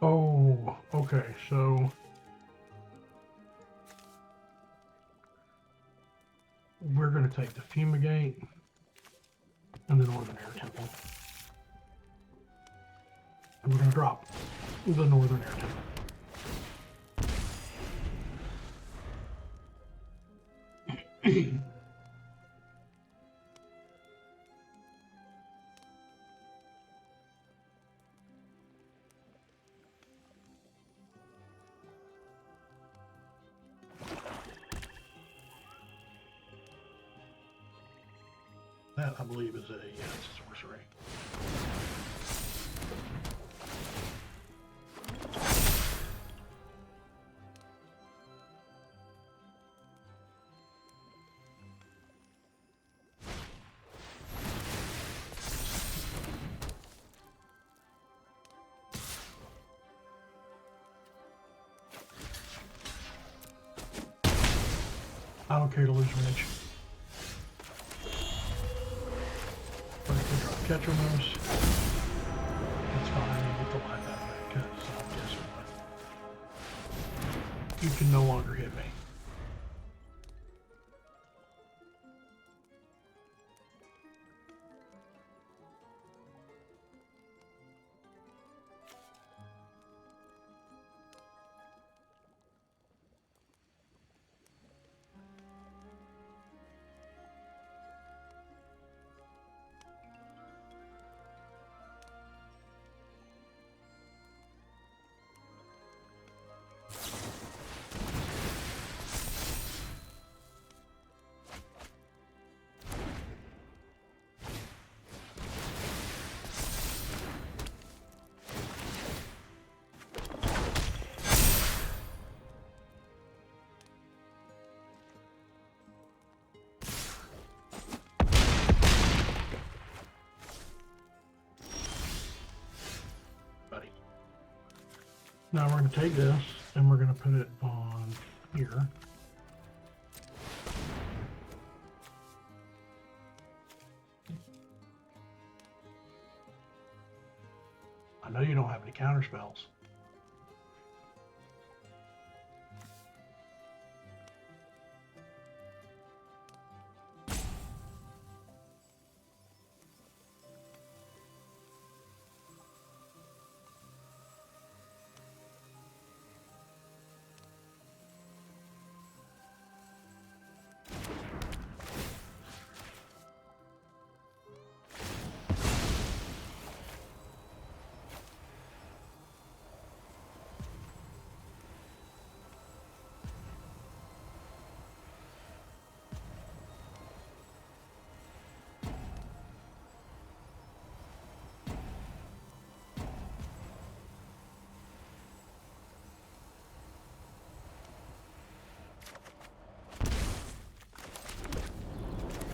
Speaker 1: Oh, okay, so we're going to take the Fumigate and the Northern Air Temple. And we're going to drop the Northern Air Temple. That, I believe, is a sorcery. I don't care to lose Ridge. Catcher moves. That's fine. You get the life out of it because guess what? You can no longer hit me. Now we're going to take this and we're going to put it on here. I know you don't have any counter spells.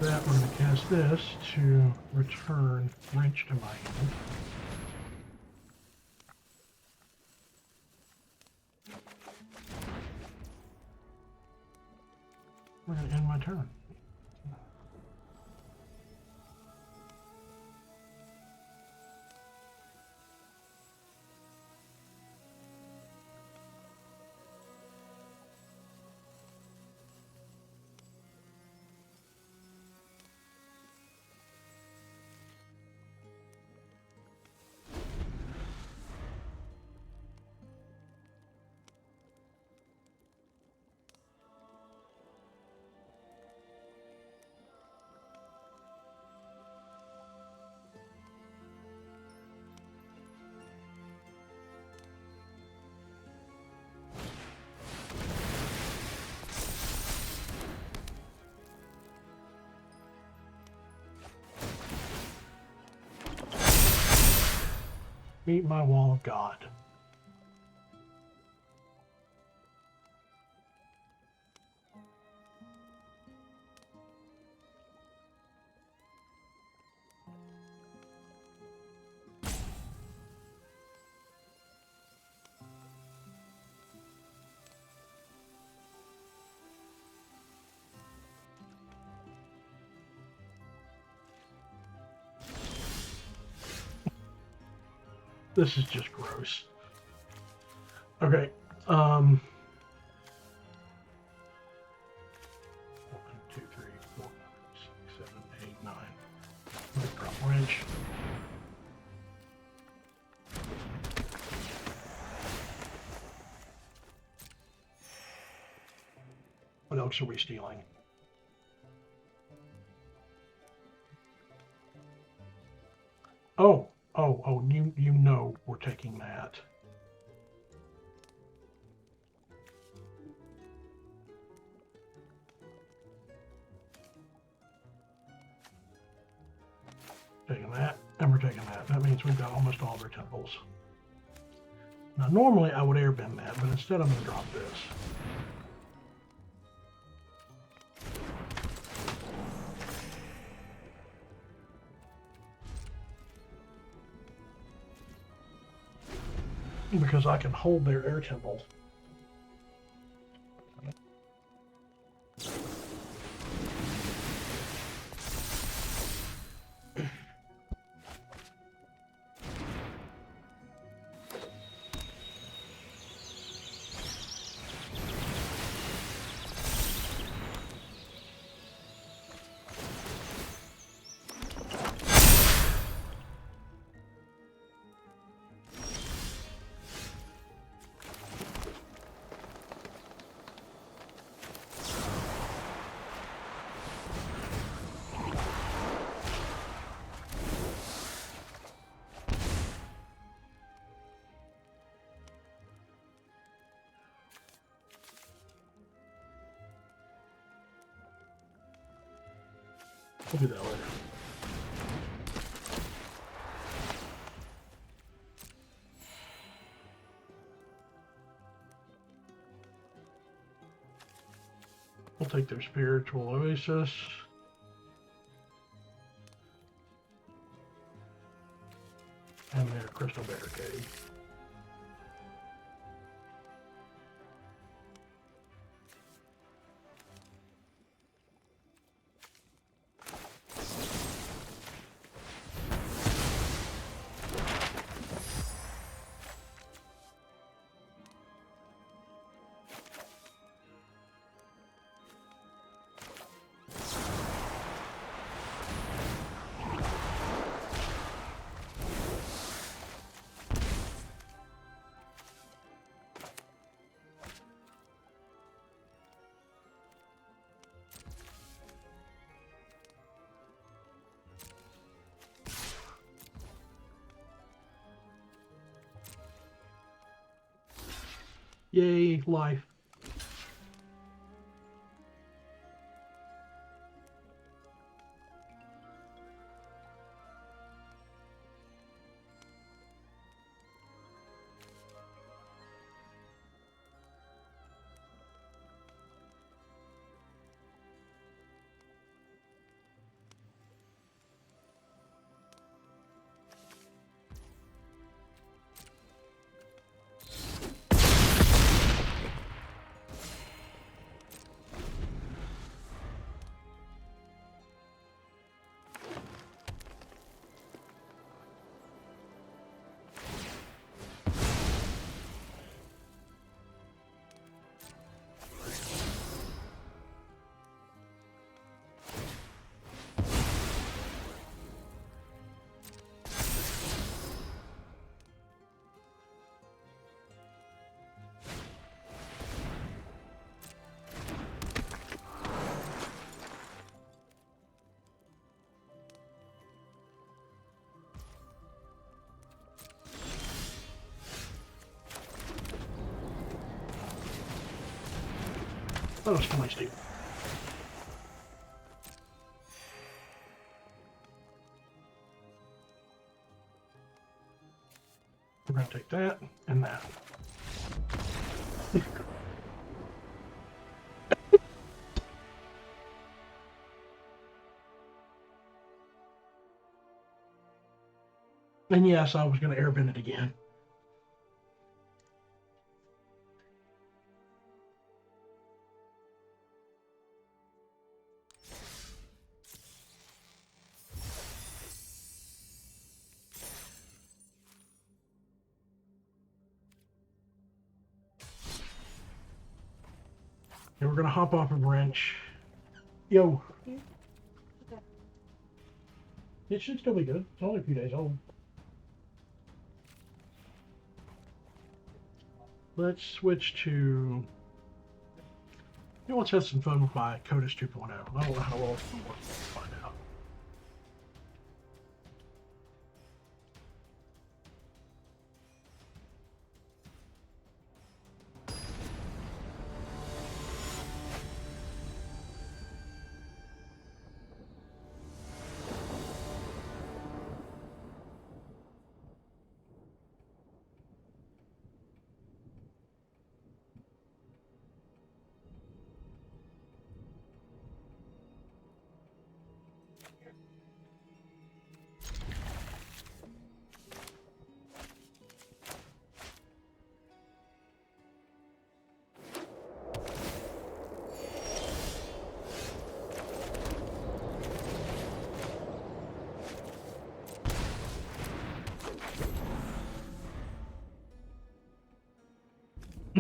Speaker 1: That we're going to cast this to return Wrench to my hand. We're going to end my turn. Meet my wall of God. This is just gross. Okay. 1, 2, 3, 4, 5, 6, 7, 8, 9. Let's drop Wrench. What else are we stealing? Oh, you know we're taking that. Taking that, and we're taking that. That means we've got almost all of our temples. Now, normally I would airbend that, but instead I'm going to drop this. Because I can hold their air temple. We'll do that later. We'll take their spiritual oasis. And their crystal barricade. Yay, life. That was funny, Steve. We're going to take that and that. And yes, I was going to airbend it again. And we're going to hop off of wrench. Yo.
Speaker 2: Okay.
Speaker 1: It should still be good. It's only a few days old. Let's switch to... let's have some fun with my Codus 2.0. I don't know how well it's going to work. We'll find out.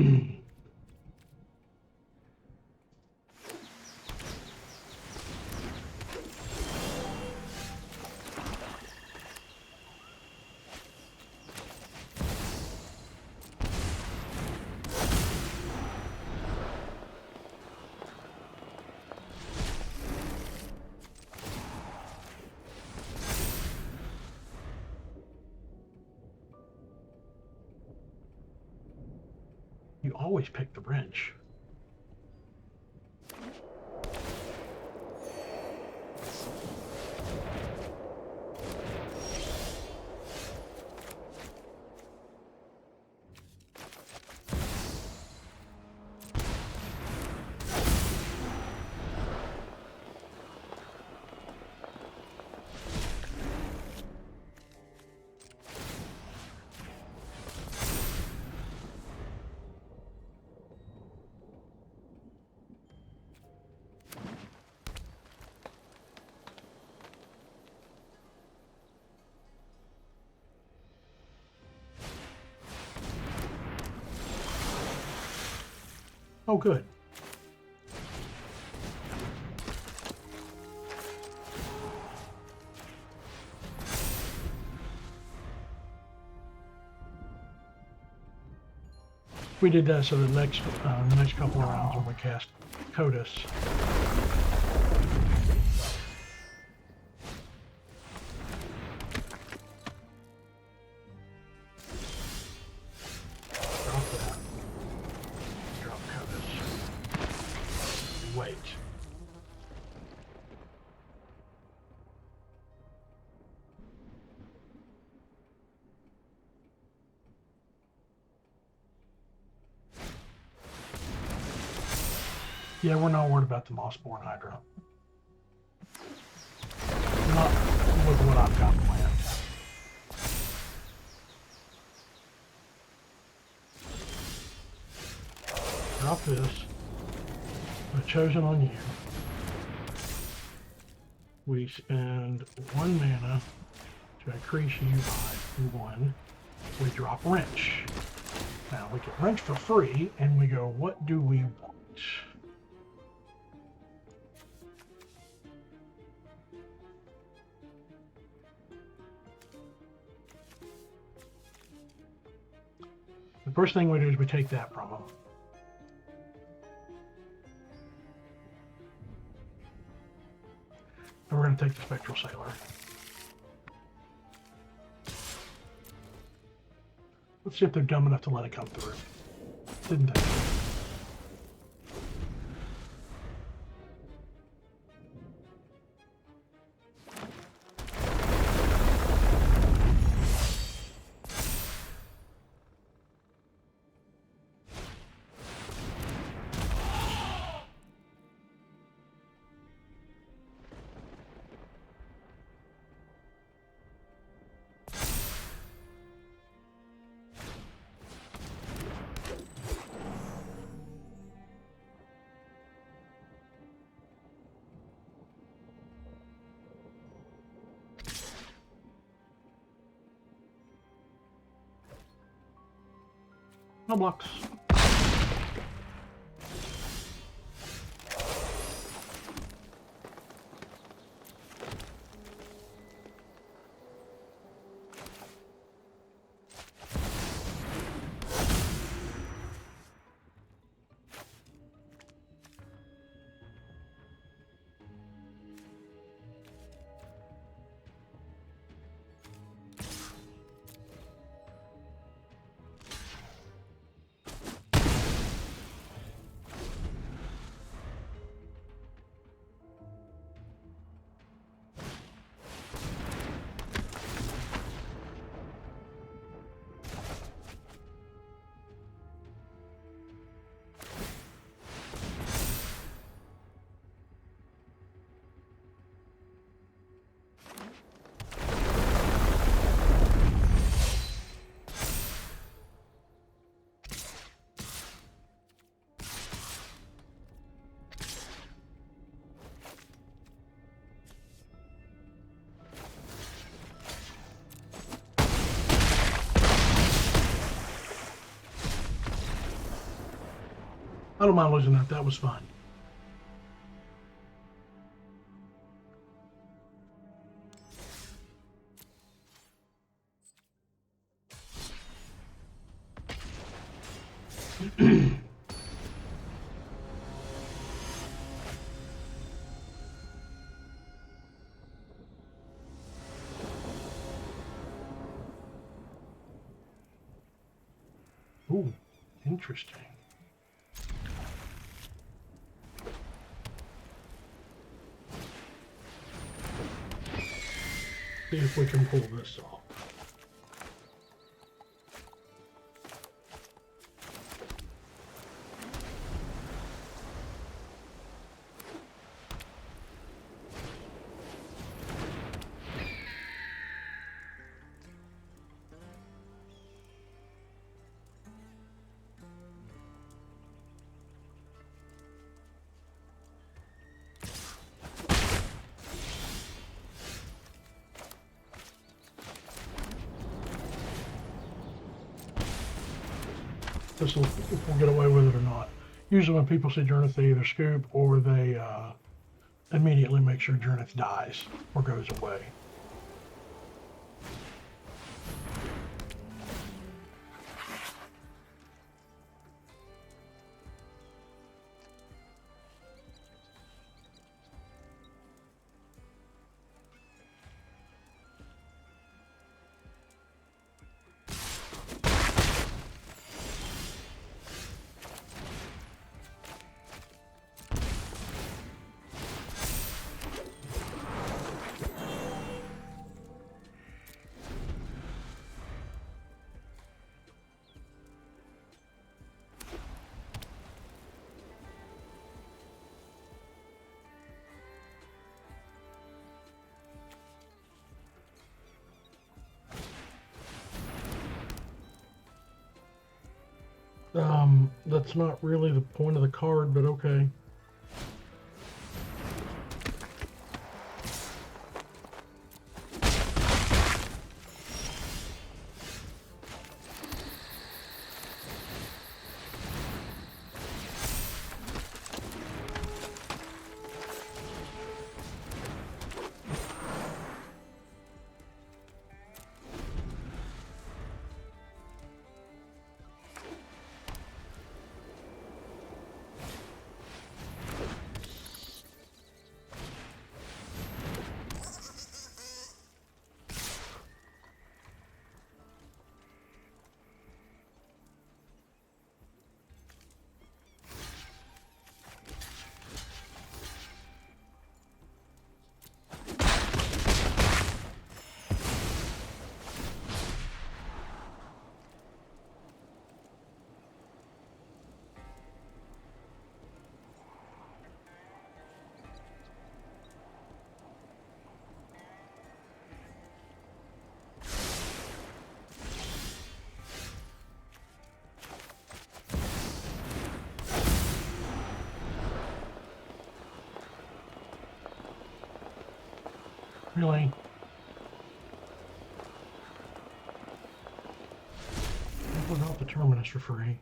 Speaker 1: You always pick the wrench. Oh, good. We did that so the next couple of rounds when we cast Codus. Drop that. Drop Codus. Wait. Yeah, we're not worried about the Mossborn Hydra. Not with what I've got planned. Drop this. Put Chosen on you. We spend 1 mana to increase you by 1. We drop Wrench. Now we get Wrench for free, and we go, what do we want? The first thing we do is we take that from them. And we're going to take the Spectral Sailor. Let's see if they're dumb enough to let it come through. Didn't they? No blocks. I don't mind losing that. That was fun. Ooh, interesting. See if we can pull this off. This will, if we'll get away with it or not. Usually when people see Jernith, they either scoop or they immediately make sure Jernith dies or goes away. That's not really the point of the card, but okay. Really? Without the terminus for free.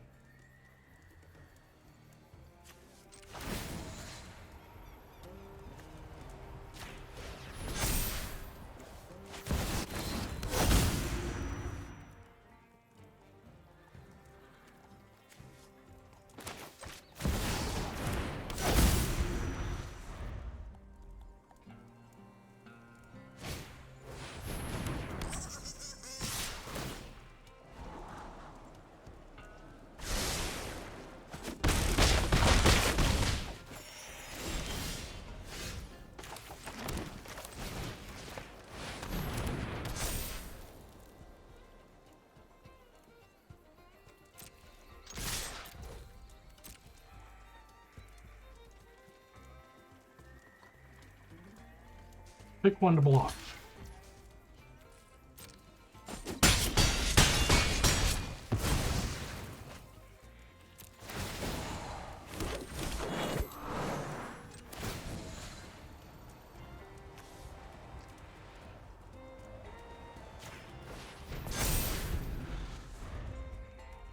Speaker 1: Pick one to block.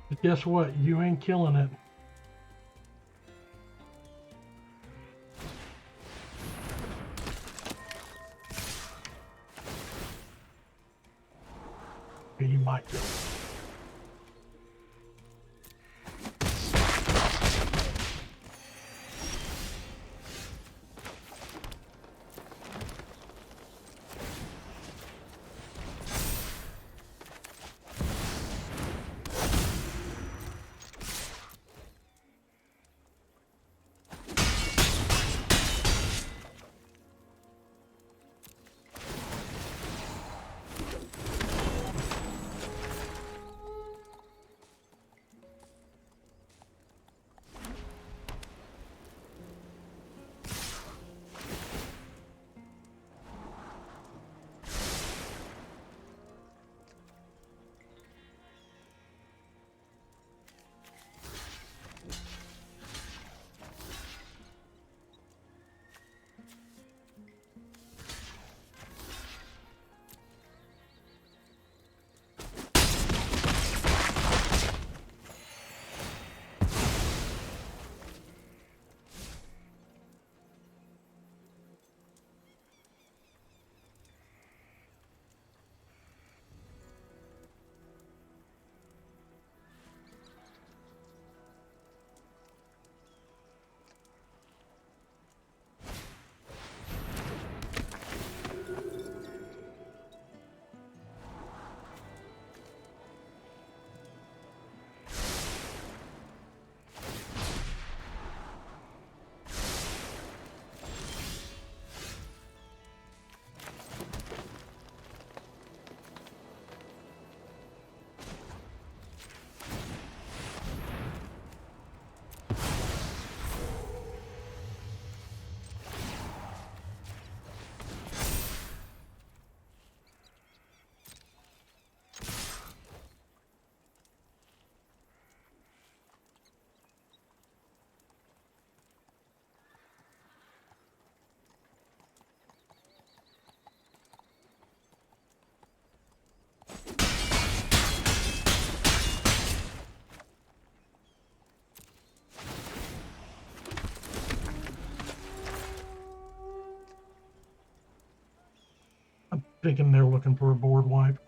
Speaker 1: But guess what? You ain't killing it. You might kill. Thinking they're looking for a board wipe.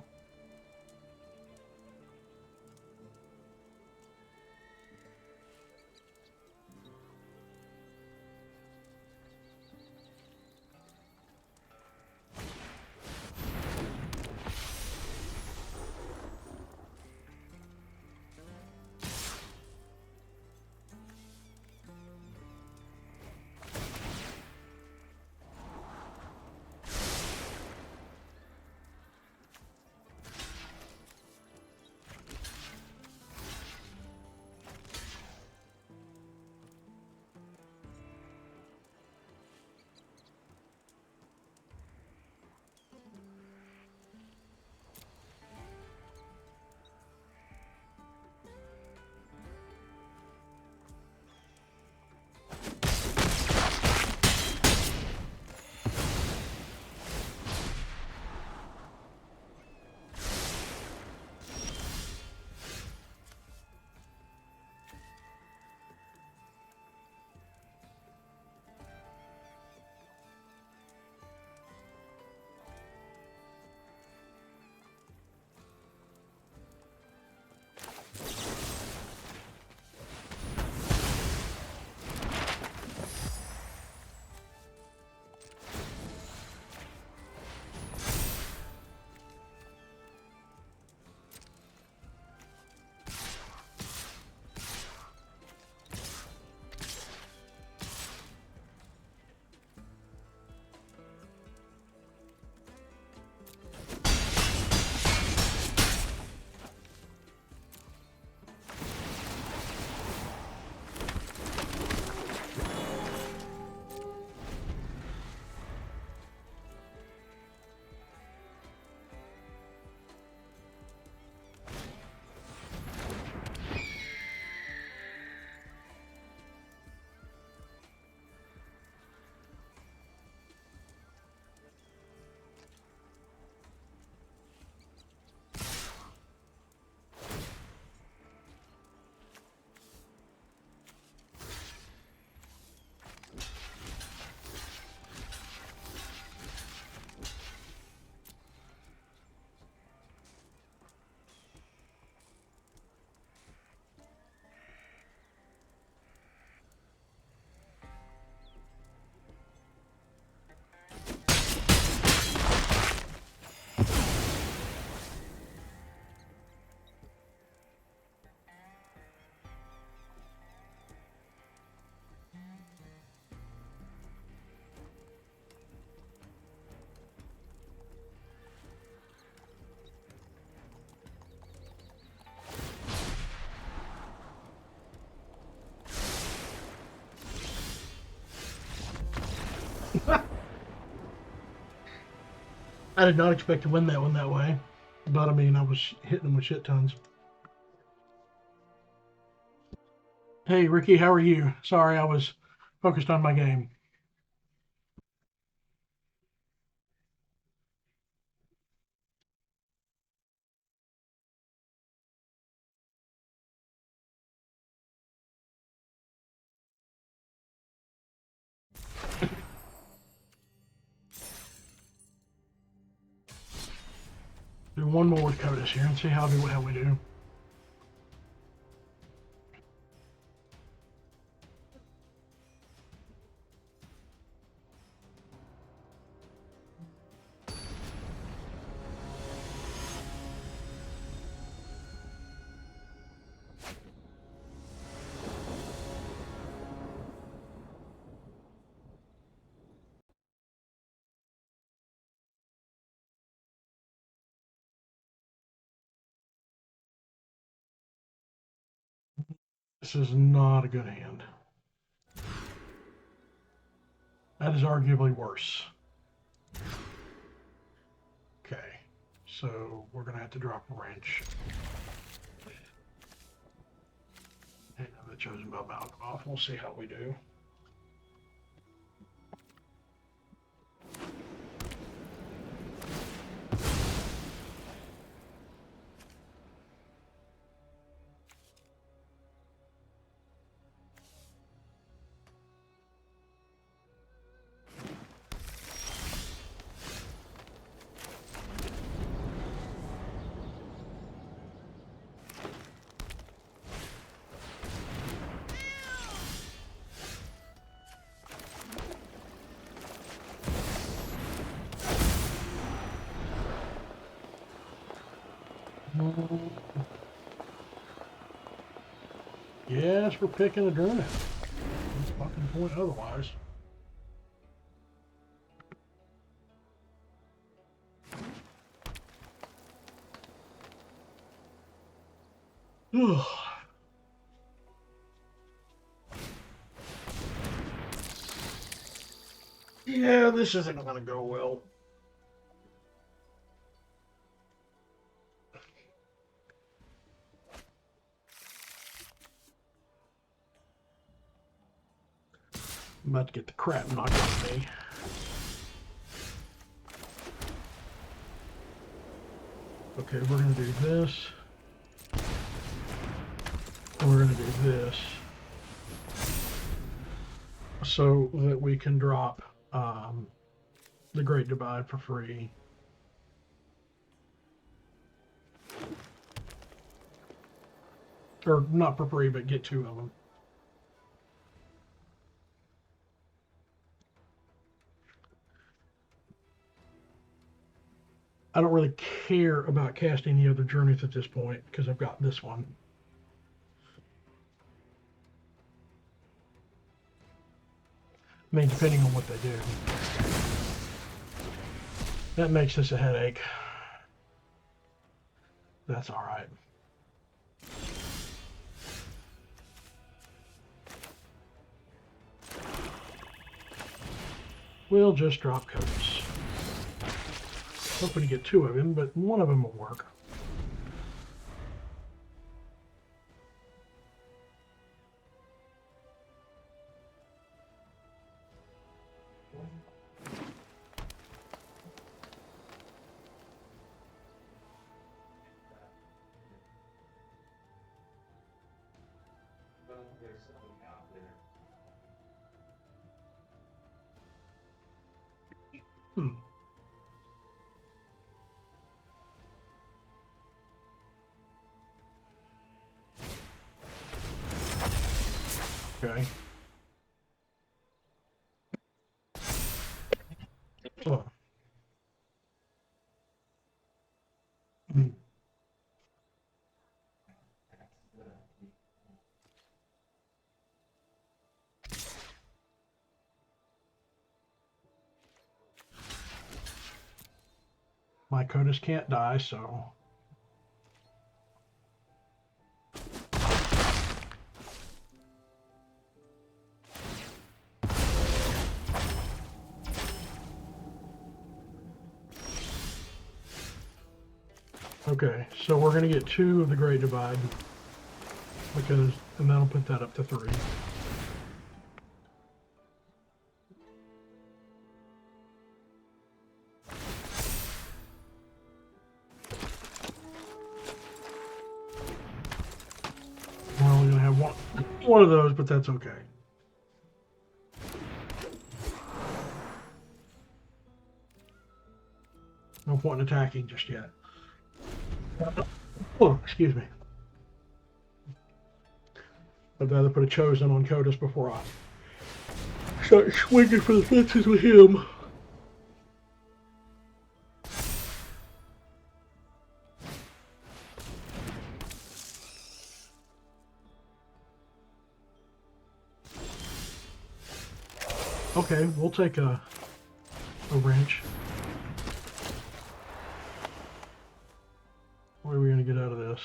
Speaker 1: I did not expect to win that one that way, but I mean, I was hitting them with shit tons. Hey, Ricky, how are you? Sorry, I was focused on my game. Do one more with Codis here and see how we do. This is not a good hand. That is arguably worse. Okay, so we're gonna have to drop a wrench. And the chosen bow bound off. We'll see how we do. Yes, we're picking a Druid. What's fucking point otherwise? Ugh. Yeah, this isn't gonna go well. I'm about to get the crap knocked out of me. Okay, we're gonna do this. And we're gonna do this. So that we can drop the Great Divide for free. Or not for free, but get 2 of them. I don't really care about casting the other journeys at this point because I've got this one. I mean, depending on what they do. That makes this a headache. That's all right. We'll just drop Codis. Hoping to get 2 of him, but one of them will work. Okay. Oh. My Codis can't die, so Okay, so we're gonna get 2 of the Great Divide because, and that'll put that up to 3. We're only gonna have one of those, but that's okay. No point in attacking just yet. Oh, excuse me. I'd rather put a Chosen on Kodos before I start swinging for the fences with him. Okay, we'll take a wrench. What are we going to get out of this?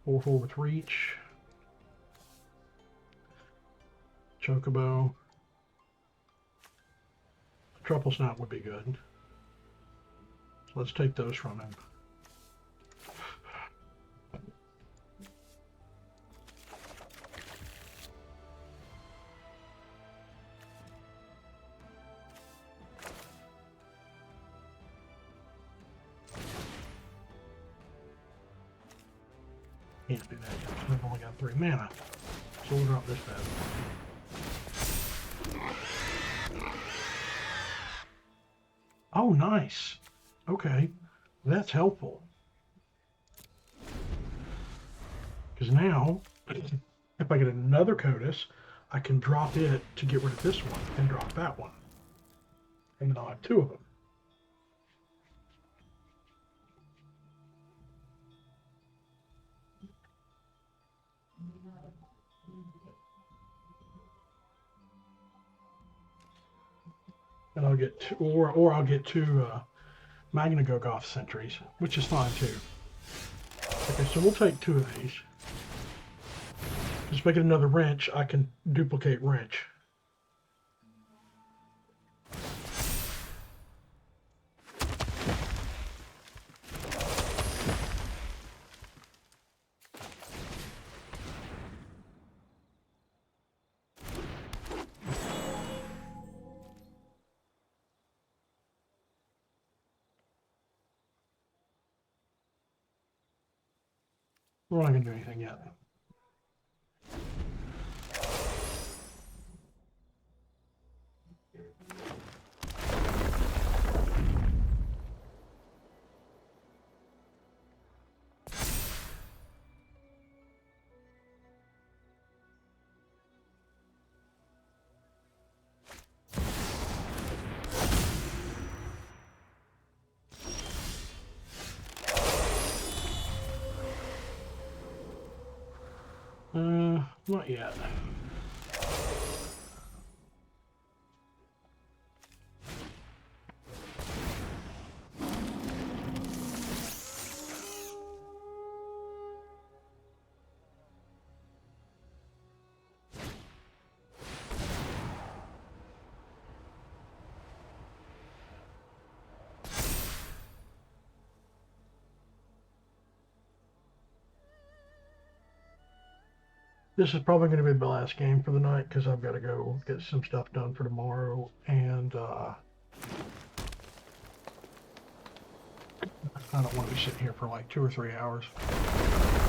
Speaker 1: 4/4 with reach. Chocobo. Truffle Snout would be good. So let's take those from him. Can't do that yet. I've only got 3 mana. So we'll drop this bad. Oh, nice. Okay, that's helpful. Because now, if I get another Kodos, I can drop it to get rid of this one and drop that one. And then I'll have 2 of them. And I'll get 2, or I'll get 2 Magna Gogoth sentries, which is fine too. Okay, so we'll take 2 of these. Just making another wrench, I can duplicate wrench. We're not going to do anything yet. Not yet. This is probably going to be the last game for the night because I've got to go get some stuff done for tomorrow, and I don't want to be sitting here for like 2 or 3 hours.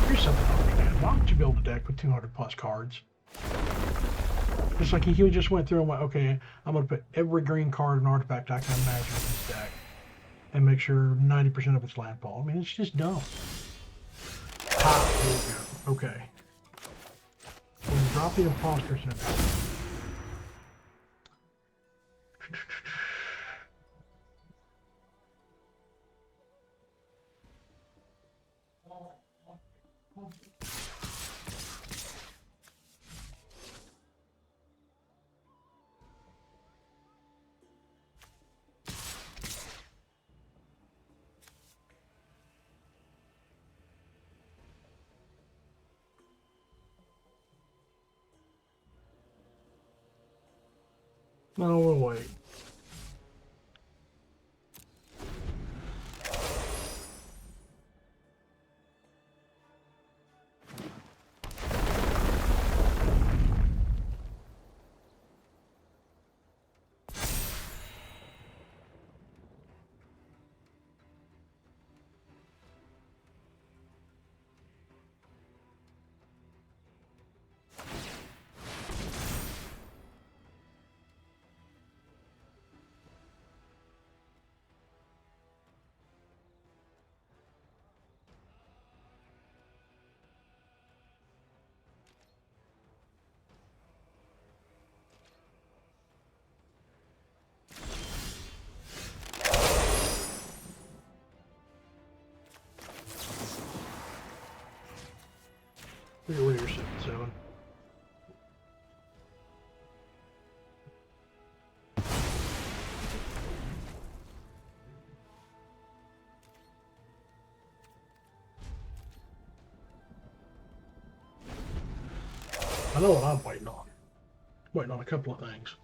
Speaker 1: Here's something I don't understand. Why would you build a deck with 200 plus cards? It's like he just went through and went, okay, I'm going to put every green card and artifact I can imagine in this deck and make sure 90% of it's landfall. I mean, it's just dumb. Ah, there we go. Okay. We'll drop the imposters in there. No, we'll wait. Rear 7-7. I know what I'm waiting on. Waiting on a couple of things.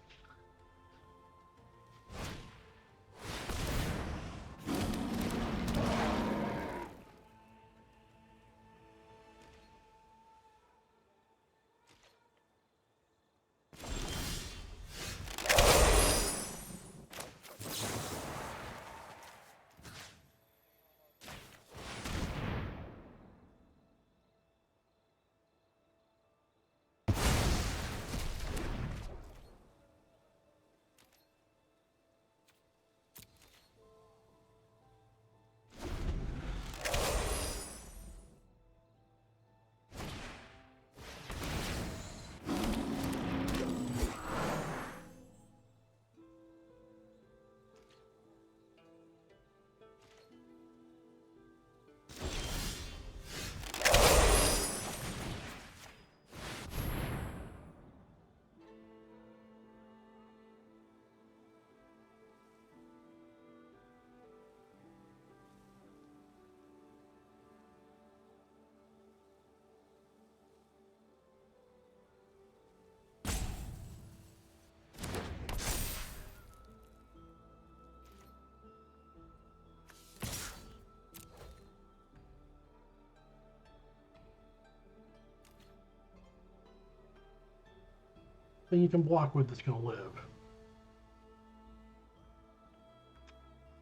Speaker 1: Thing you can block with that's going to live.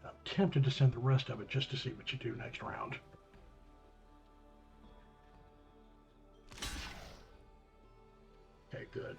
Speaker 1: I'm tempted to send the rest of it just to see what you do next round. Okay, good.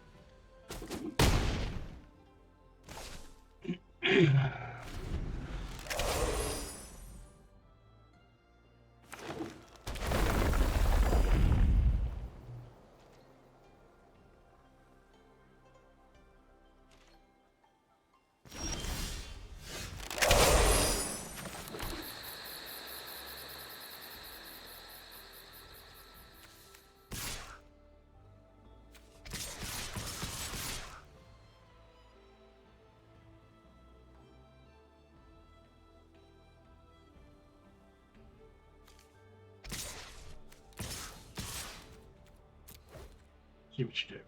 Speaker 1: See what you do.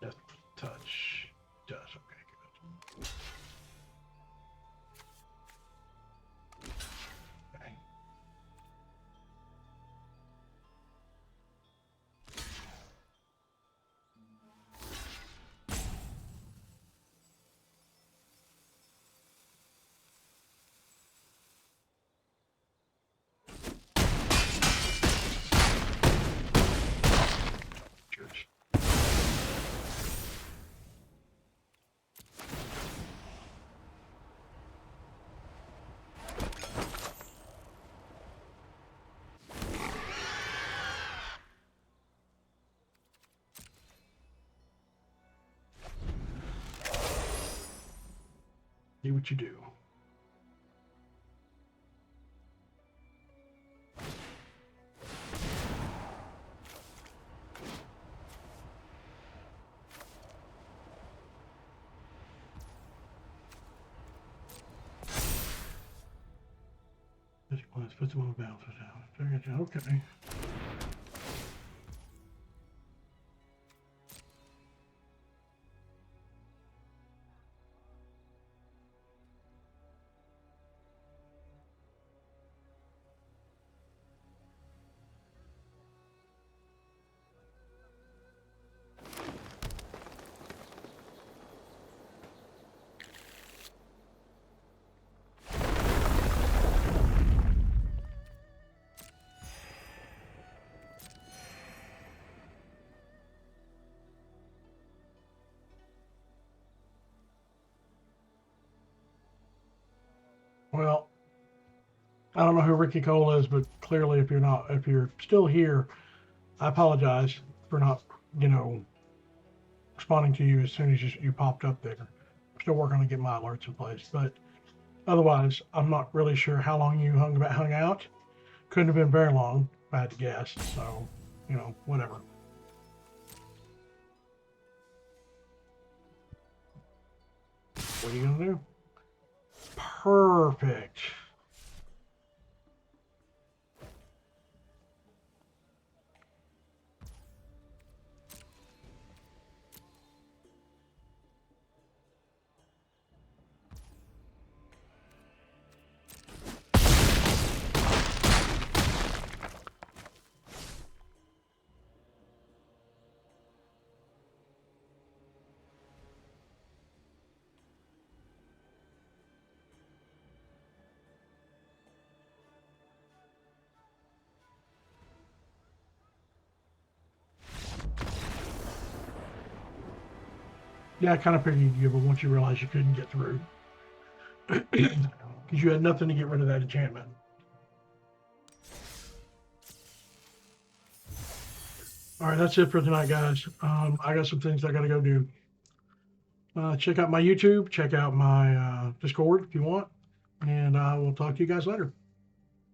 Speaker 1: Death touch does. Okay, good. Okay. Cheers. See what you do. Let's put them on the battlefield. Okay. Well, I don't know who Ricky Cole is, but clearly, if you're still here, I apologize for not, responding to you as soon as you popped up there. I'm still working on getting my alerts in place, but otherwise, I'm not really sure how long you hung out. Couldn't have been very long, if I had to guess. So, whatever. What are you gonna do? Perfect. Yeah, I kind of figured you'd give, but once you realized you couldn't get through, because you had nothing to get rid of that enchantment. All right, that's it for tonight, guys. I got some things I got to go do. Check out my YouTube, check out my Discord if you want, and I will talk to you guys later.